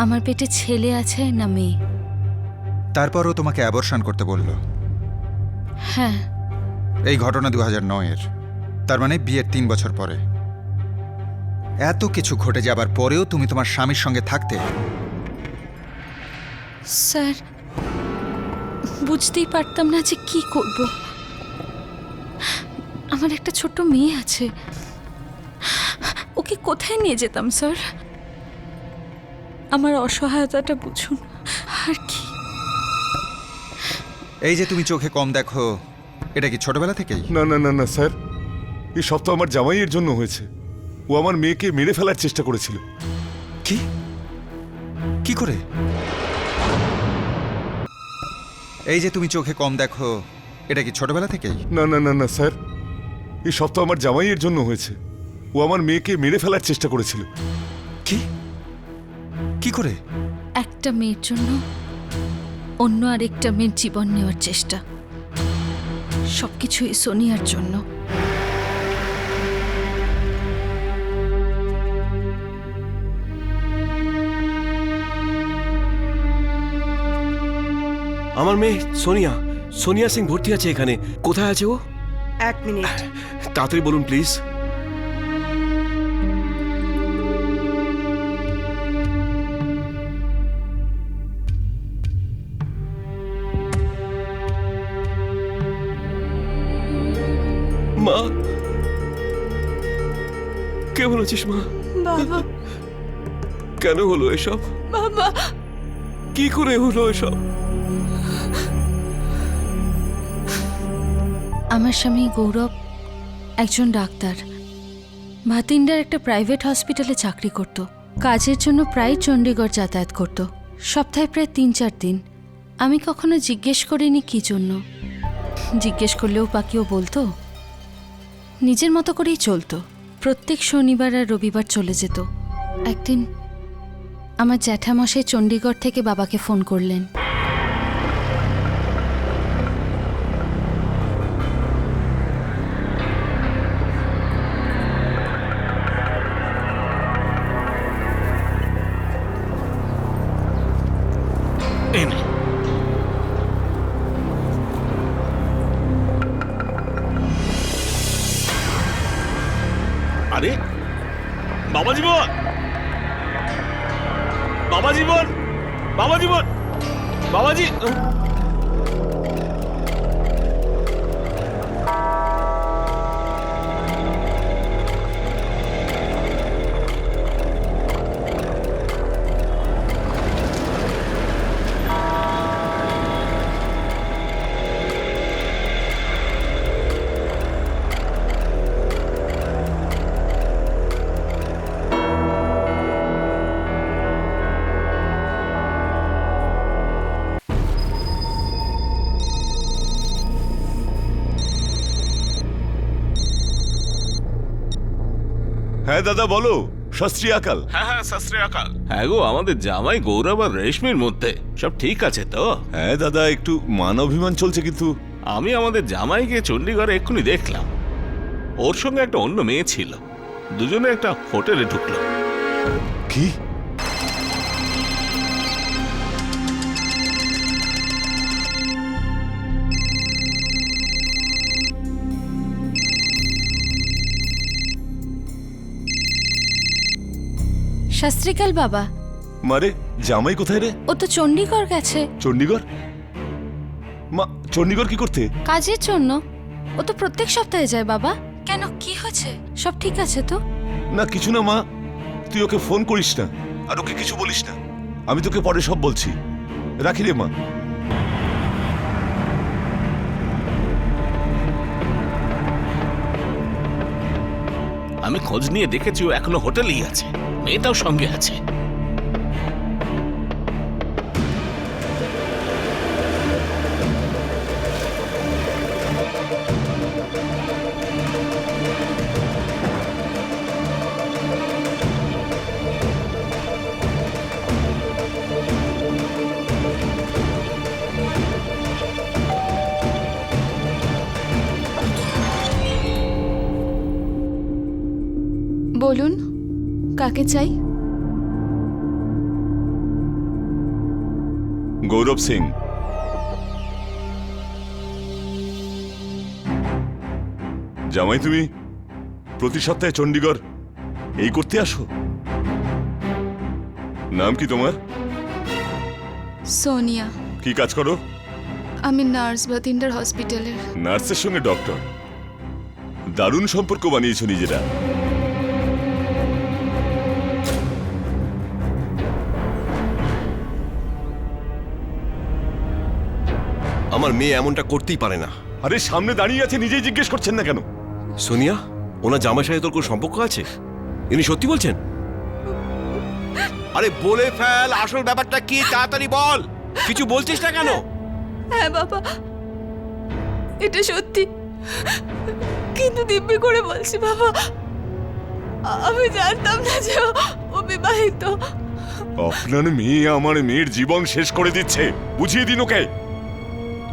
আমার পেটে ছেলে আছে না মেয়ে। তারপরও তোমাকে অ্যাবর্শন করতে বলল। হ্যাঁ। এই ঘটনা 2009-এর, তার মানে বিয়ের 3 বছর পরে। এত কিছু ঘটে যাবার পরেও তুমি তোমার স্বামীর সঙ্গে থাকতে? স্যার, বুঝতেই পারতাম না যে কি করব। আমার একটা ছোট মেয়ে আছে, ওকে কোথায় নিয়ে যেতাম স্যার? আমার অসহায়তাটা বুঝুন। আর কি? এই যে তুমি চোখে কম দেখো, এটা কি ছোটবেলা থেকেই? না না না না স্যার, এই সব তো আমার জামাইয়ের জন্য হয়েছে। ও আমার মেয়েকে মেরে ফেলার চেষ্টা করেছিল। কি? কি করে? এই যে তুমি চোখে কম দেখো, এটা কি ছোটবেলা থেকেই? না না না না স্যার, এই সব তো আমার জামাইয়ের জন্য হয়েছে। ও আমার মেয়েকে মেরে ফেলার চেষ্টা করেছিল। কি? কি করে? একটা মেয়ের জন্য অন্য আরেকটা মেয়ের জীবন নেওয়ার চেষ্টা, সবকিছুই সোনিয়ার জন্য। আমার মেয়ে সোনিয়া, সোনিয়া সিং ভর্তি আছে এখানে। কোথায় আছে ও? 1 মিনিট। তাড়াতাড়ি বলুন প্লিজ। মা, কেমন আছিস মা? বাবা। কেন হলো এসব? বাবা। কি করে হলো এসব? আমার স্বামী গৌরব একজন ডাক্তার, ভাতিন্ডার একটা প্রাইভেট হসপিটালে চাকরি করত। কাজের জন্য প্রায় চণ্ডীগড় যাতায়াত করত, সপ্তাহে প্রায় 3-4 দিন। আমি কখনো জিজ্ঞেস করিনি কি জন্য। জিজ্ঞেস করলেও পাকিও বলতো নিজের মতো করেই চলতো। প্রত্যেক শনিবার আর রবিবার চলে যেত। একদিন আমার জ্যাঠামশাই চণ্ডীগড় থেকে বাবাকে ফোন করলেন। আরে বাবা জীবন, বাবা জীবন, বাবা জীবন, বাবাজি। হ্যাঁ দাদা বলো, সৎ শ্রী আকাল। হ্যাঁ হ্যাঁ, সৎ শ্রী আকাল। হ্যাঁ গো, আমাদের জামাই গৌরব আর রেশমির মধ্যে সব ঠিক আছে তো? হ্যাঁ দাদা, একটু মান অভিমান চলছে, কিন্তু আমি আমাদের জামাইকে চণ্ডীগড়ে এক্ষুনি দেখলাম। ওর সঙ্গে একটা অন্য মেয়ে ছিল, দুজনে একটা হোটেলে ঢুকলো। কি? শাস্ত্রীকাল বাবা। মারে, জামাই কোথায় রে? ও তো চণ্ডীগড় গেছে। চণ্ডীগড়? মা, চণ্ডীগড় কি করতে? কাজের জন্য। ও তো প্রত্যেক সপ্তাহে যায় বাবা। কেন, কি হয়েছে? সব ঠিক আছে তো? না কিছু না মা, তুই ওকে ফোন করিস না আর ওকে কিছু বলিস না। আমি তোকে পরে সব বলছি। রাখি রে মা। আমি খোঁজ নিয়ে দেখেছি ও এখনো হোটেলেই আছে, মেয়েটাও সঙ্গে আছে। বলুন, কাকে চাই? গৌরব সিং। জামাই, তুমি প্রতি সপ্তাহে চণ্ডীগড় এই করতে আসো? নাম কি তোমার? সোনিয়া। কি কাজ করো? আমি নার্স ভাতিন্ডার হসপিটালের। নার্সের সঙ্গে ডক্টর, দারুণ সম্পর্ক বানিয়েছো নিজেরা। আমার মেয়ে এমনটা করতেই পারে না। আরে সামনে দাঁড়িয়ে আছে, নিজেই জিজ্ঞেস করছেন না কেন? সোনিয়া, ওনার জামাইয়ের সাথে তোর কোনো সম্পর্ক আছে? ইনি সত্যি বলছেন? আরে বলে ফেল, আসল ব্যাপারটা কি, তাড়াতাড়ি বল। কিছু বলছিস না কেন? হ্যাঁ বাবা, এটা সত্যি, কিন্তু দিব্যি করে বলছি বাবা, আমি জানতাম না যে ও বিবাহিত। আপনার মেয়ে আমার মেয়ের জীবন শেষ করে দিচ্ছে, বুঝিয়ে দিন ওকে।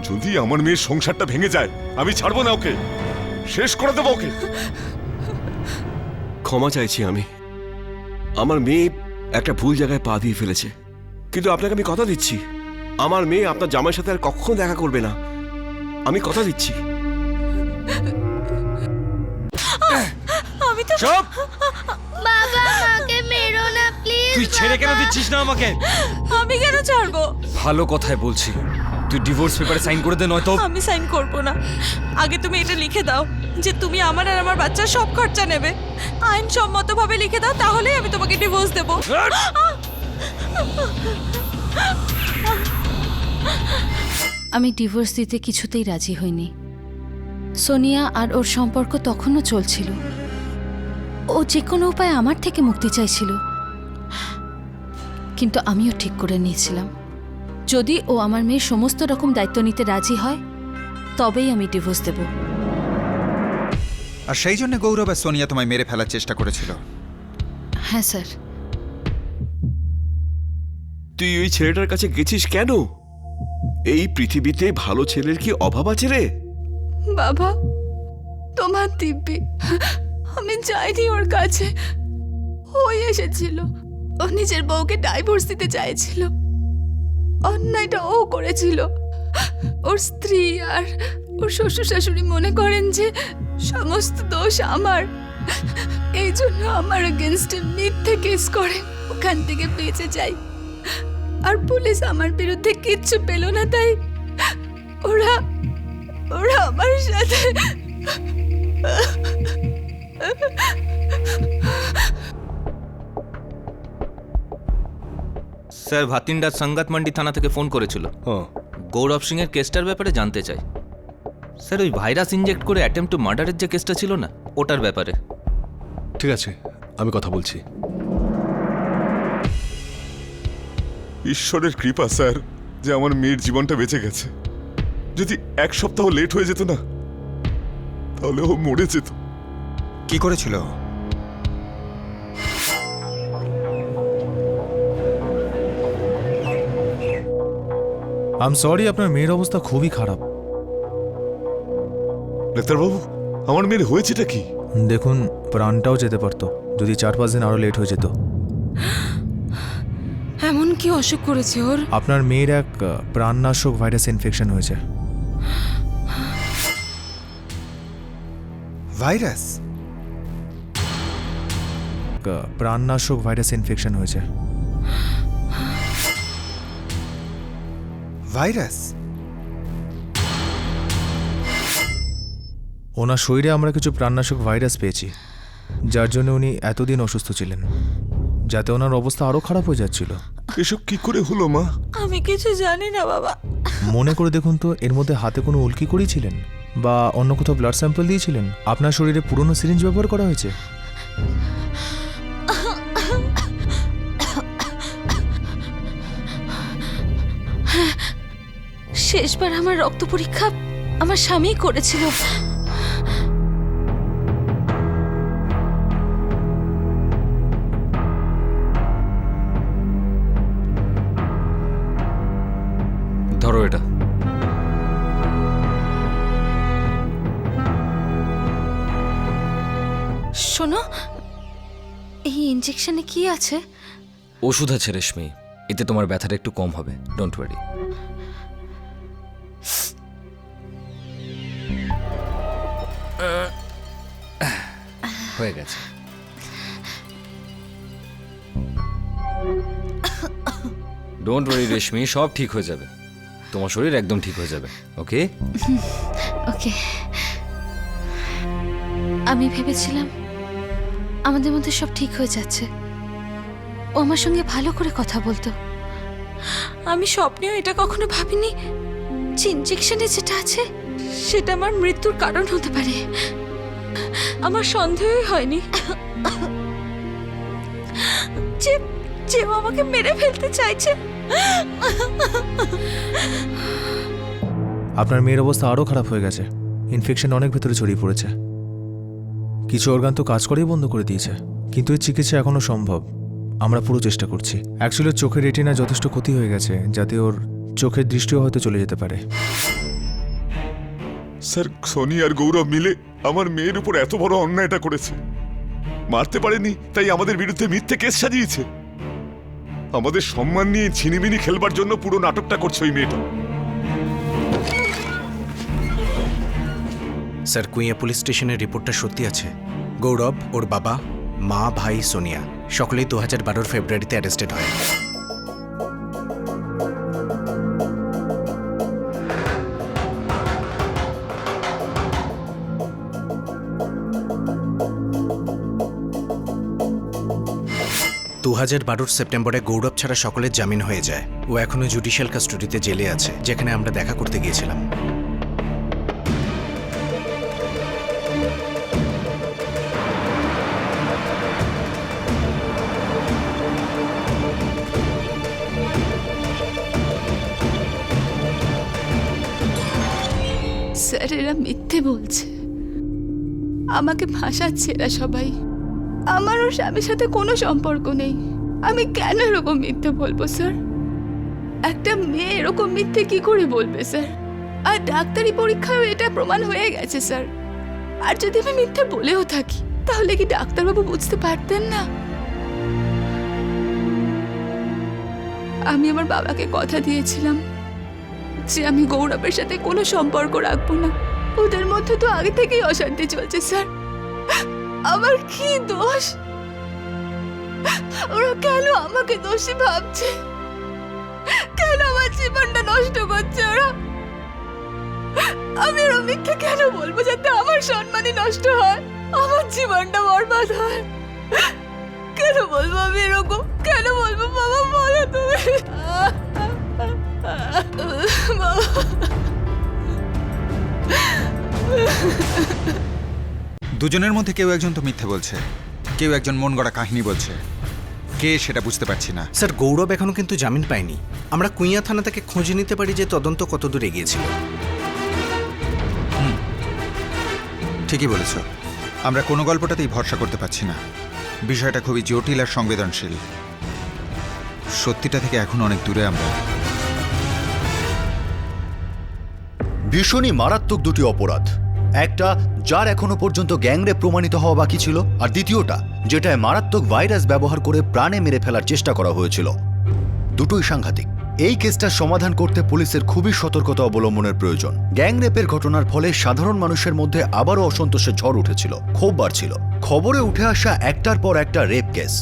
যদি আমার মেয়ের সংসারটা ভেঙে যায়, আমি ছাড়বো না ওকে, শেষ করে দেবো ওকে। ক্ষমা চাইছি আমি। আমার মেয়ে একটা ভুল জায়গায় পা দিয়ে ফেলেছে, কিন্তু আপনাকে আমি কথা দিচ্ছি, আমার মেয়ে আপনার জামাইয়ের সাথে আর কখনো দেখা করবে না। আমি কথা দিচ্ছি। আমি তো চুপ! বাবা, আমাকে মেরো না প্লিজ। তুই ছেড়ে কেন দিচ্ছিস না আমাকে? আমি কেন ছাড়বো? ভালো কথায় বলছি, তুই ডিভোর্স পেপারে সাইন করে দে, নয়তো। আমি সাইন করব না। আগে তুমি এটা লিখে দাও যে তুমি আমার আর আমার বাচ্চার সব খরচা নেবে। আইনসম্মতভাবে লিখে দাও, তাহলেই আমি তোমাকে ডিভোর্স দেব। আমি ডিভোর্স দিতে কিছুতেই রাজি হইনি। সোনিয়া আর ওর সম্পর্ক তখনও চলছিল। ও যে কোনো উপায়ে আমার থেকে মুক্তি চাইছিল, কিন্তু আমিও ঠিক করে নিয়েছিলাম, যদি ও আমার মেয়ের সমস্ত রকম দায়িত্ব নিতে রাজি হয়, তবেই আমি ডিভোর্স দেব। আর সেই জন্য গৌরব আর সোনিয়া তোমায় মেরে ফেলার চেষ্টা করেছিল। হ্যাঁ স্যার। তুই ওই ছেলেটার কাছে গেছিস কেন? এই পৃথিবীতে ভালো ছেলের কি অভাব আছে রে? বাবা, তোমার দিব্যি, আমি যাইনি ওর কাছে। ওই এসেছিল, ও নিজের বউকে ডাইভোর্স দিতে চাইছিল। অন্যায়টা ও করেছিল। ওর স্ত্রী আর ওর শ্বশুর শাশুড়ি মনে করেন যে সমস্ত দোষ আমার, এই জন্য আমার এগেনস্টে মিথ্যে কেস করে ওখান থেকে বেঁচে যাই। আর পুলিশ আমার বিরুদ্ধে কিচ্ছু পেল না, তাই ওরা ওরা আমার সাথে। স্যার, ভাতিন্ডা সঙ্গাত মান্ডি থানা থেকে ফোন করেছিল। গৌরব সিং এর কেসটার ব্যাপারে জানতে চাই। স্যার, ওই ভাইরাস ইনজেক্ট করে অ্যাটেম্প টু মার্ডারের যে কেসটা ছিল না, ওটার ব্যাপারে। ঠিক আছে, আমি কথা বলছি। ঈশ্বরের কৃপা স্যার যে আমার মেয়ের জীবনটা বেঁচে গেছে। যদি এক সপ্তাহ লেট হয়ে যেত না, তাহলে ও মরে যেত। কি করেছিল? আম সরি, আপনার মেয়ের অবস্থা খুবই খারাপ। ডাক্তারবাবু, আমার মেয়ের হয়েছেটা কি? দেখুন, প্রাণটাও যেতে পারতো যদি 4-5 দিন আরো লেট হয়ে যেত। এমন কি অসুখ করেছে ওর? আপনার মেয়ের এক প্রাণনাশক ভাইরাস ইনফেকশন হয়েছে। ভাইরাস? প্রাণনাশক ভাইরাস ইনফেকশন হয়েছে। ভাইরাস? ওনার শরীরে আমরা কিছু প্রাণনাশক ভাইরাস পেয়েছি, যার জন্য উনি এতদিন অসুস্থ ছিলেন, যাতে ওনার অবস্থা আরো খারাপ হয়ে যাচ্ছিল। এসব কি করে হলো মা? আমি কিছু জানি না বাবা। মনে করে দেখুন তো, এর মধ্যে হাতে কোনো উল্কি করিয়েছিলেন বা অন্য কোথাও ব্লাড স্যাম্পল দিয়েছিলেন? আপনার শরীরে পুরনো সিরিঞ্জ ব্যবহার করা হয়েছে? শেষবার আমার রক্ত পরীক্ষা আমার স্বামী করেছিল। ধরো এটা। শোনো, এই ইনজেকশনে কি আছে? ওষুধ আছে রেশমি, এতে তোমার ব্যথাটা একটু কম হবে, ডোন্ট ওয়ারি। হয়ে গেছে। ডোন্ট ওয়ারি রেশমি, সব ঠিক হয়ে যাবে। তোমার শরীর একদম ঠিক হয়ে যাবে। ওকে ওকে। আমি ভেবেছিলাম আমাদের মধ্যে সব ঠিক হয়ে যাচ্ছে, ও আমার সঙ্গে ভালো করে কথা বলতো। আমি স্বপ্নেও এটা কখনো ভাবিনি যে ইনজেকশনে যেটা আছে সেটা আমার মৃত্যুর কারণ হতে পারে। আমার সন্দেহই হয়নি যে যে ও আমাকে মেরে ফেলতে চাইছে। আপনার মেয়ের অবস্থা আরো খারাপ হয়ে গেছে, ইনফেকশন অনেক ভেতরে ছড়িয়ে পড়েছে। কিছু অর্গান তো কাজ করেই বন্ধ করে দিয়েছে, কিন্তু এর চিকিৎসা এখনো সম্ভব। আমরা পুরো চেষ্টা করছি। অ্যাকচুয়ালি চোখের রেটিনা যথেষ্ট ক্ষতি হয়ে গেছে, যাতে ওর চোখের দৃষ্টিও হয়তো চলে যেতে পারে। স্যার, সোনি আর গৌরব মিলে আমার মেয়ের উপর এত বড় অন্যায়টা করেছে। মারতে পারেনি তাই আমাদের বিরুদ্ধে মিথ্যে কেস সাজিয়েছে। আমাদের সম্মান নিয়ে ছিনিমিনি খেলবার জন্য পুরো নাটকটা করছে ওই মেয়েটা। স্যার, কুইয়া পুলিশ স্টেশনের রিপোর্টটা সত্যি আছে। গৌরব, ওর বাবা, মা, ভাই সোনিয়া সকলেই 2012 ফেব্রুয়ারিতে অ্যারেস্টেড হয়। সেপ্টেম্বরে গৌরব ছাড়া সকলের জামিন হয়ে যায়। ও এখনো জুডিশিয়াল কাস্টডিতে জেলে আছে, যেখানে আমরা দেখা করতে গিয়েছিলাম। স্যার, এরা মিথ্যে বলছে, আমাকে ফাঁসাচ্ছে এরা সবাই। আমার ওর স্বামীর সাথে কোনো সম্পর্ক নেই। আমি কেন এরকম মিথ্যে বলবো স্যার? একটা মেয়ে এরকম মিথ্যে কি করে বলবে স্যার? আর ডাক্তারি পরীক্ষায় এটা প্রমাণ হয়ে গেছে স্যার। আর যদি আমি মিথ্যে বলেও থাকি, তাহলে কি ডাক্তারবাবু বুঝতে পারতেন না? আমি আমার বাবাকে কথা দিয়েছিলাম যে আমি গৌরবের সাথে কোনো সম্পর্ক রাখবো না। ওদের মধ্যে তো আগে থেকেই অশান্তি চলছে স্যার। আমার কি দোষ? ওরা কেন আমাকে দোষী ভাবছে? কেন আমার জীবনটা নষ্ট করছে ওরা? আমি ওরা মিথ্যে কেন বলবো যাতে আমার সম্মানই নষ্ট হয়, আমার জীবনটা বরবাদ হয়? কেন বলবো আমি এরকম? কেন বলবো? বাবা বলো তুমি। দুজনের মধ্যে কেউ একজন তো মিথ্যে বলছে, কেউ একজন মন গড়া কাহিনী বলছে। কে সেটা বুঝতে পারছি না। স্যার, গৌরব এখনো কিন্তু জামিন পায়নি। আমরা কুইয়া থানা থেকে খোঁজ নিতে পারি যে তদন্ত কতদূর এগিয়েছিল। ঠিকই বলেছ, আমরা কোনো গল্পটাতেই ভরসা করতে পারছি না। বিষয়টা খুবই জটিল আর সংবেদনশীল। সত্যিটা থেকে এখন অনেক দূরে আমরা। ভীষণই মারাত্মক দুটি অপরাধ। একটা যার এখনো পর্যন্ত গ্যাংরেপ প্রমাণিত হওয়া বাকি ছিল, আর দ্বিতীয়টা যেটায় মারাত্মক ভাইরাস ব্যবহার করে প্রাণে মেরে ফেলার চেষ্টা করা হয়েছিল। দুটোই সাংঘাতিক। এই কেসটার সমাধান করতে পুলিশের খুবই সতর্কতা অবলম্বনের প্রয়োজন। গ্যাংরেপের ঘটনার ফলে সাধারণ মানুষের মধ্যে আবারও অসন্তোষের ঝড় উঠেছিল, ক্ষোভ বাড়ছিল। খবরে উঠে আসা একটার পর একটা রেপ কেস।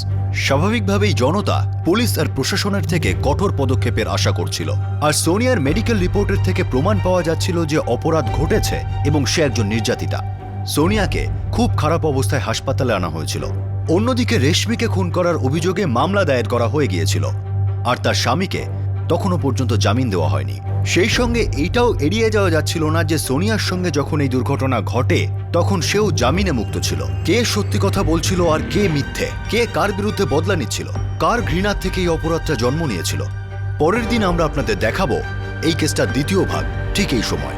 স্বাভাবিকভাবেই জনতা পুলিশ আর প্রশাসনের থেকে কঠোর পদক্ষেপের আশা করছিল। আর সোনিয়ার মেডিকেল রিপোর্টের থেকে প্রমাণ পাওয়া যাচ্ছিল যে অপরাধ ঘটেছে এবং সে একজন নির্যাতিতা। সোনিয়াকে খুব খারাপ অবস্থায় হাসপাতালে আনা হয়েছিল। অন্যদিকে রেশমিকে খুন করার অভিযোগে মামলা দায়ের করা হয়ে গিয়েছিল, আর তার স্বামীকে তখনও পর্যন্ত জামিন দেওয়া হয়নি। সেই সঙ্গে এইটাও এড়িয়ে যাওয়া যাচ্ছিল না যে সোনিয়ার সঙ্গে যখন এই দুর্ঘটনা ঘটে তখন সেও জামিনে মুক্ত ছিল। কে সত্যি কথা বলছিল আর কে মিথ্যে, কে কার বিরুদ্ধে বদলা নিচ্ছিল, কার ঘৃণার থেকে এই অপরাধটা জন্ম নিয়েছিল। পরের দিন আমরা আপনাদের দেখাবো এই কেসটার দ্বিতীয় ভাগ ঠিক এই সময়।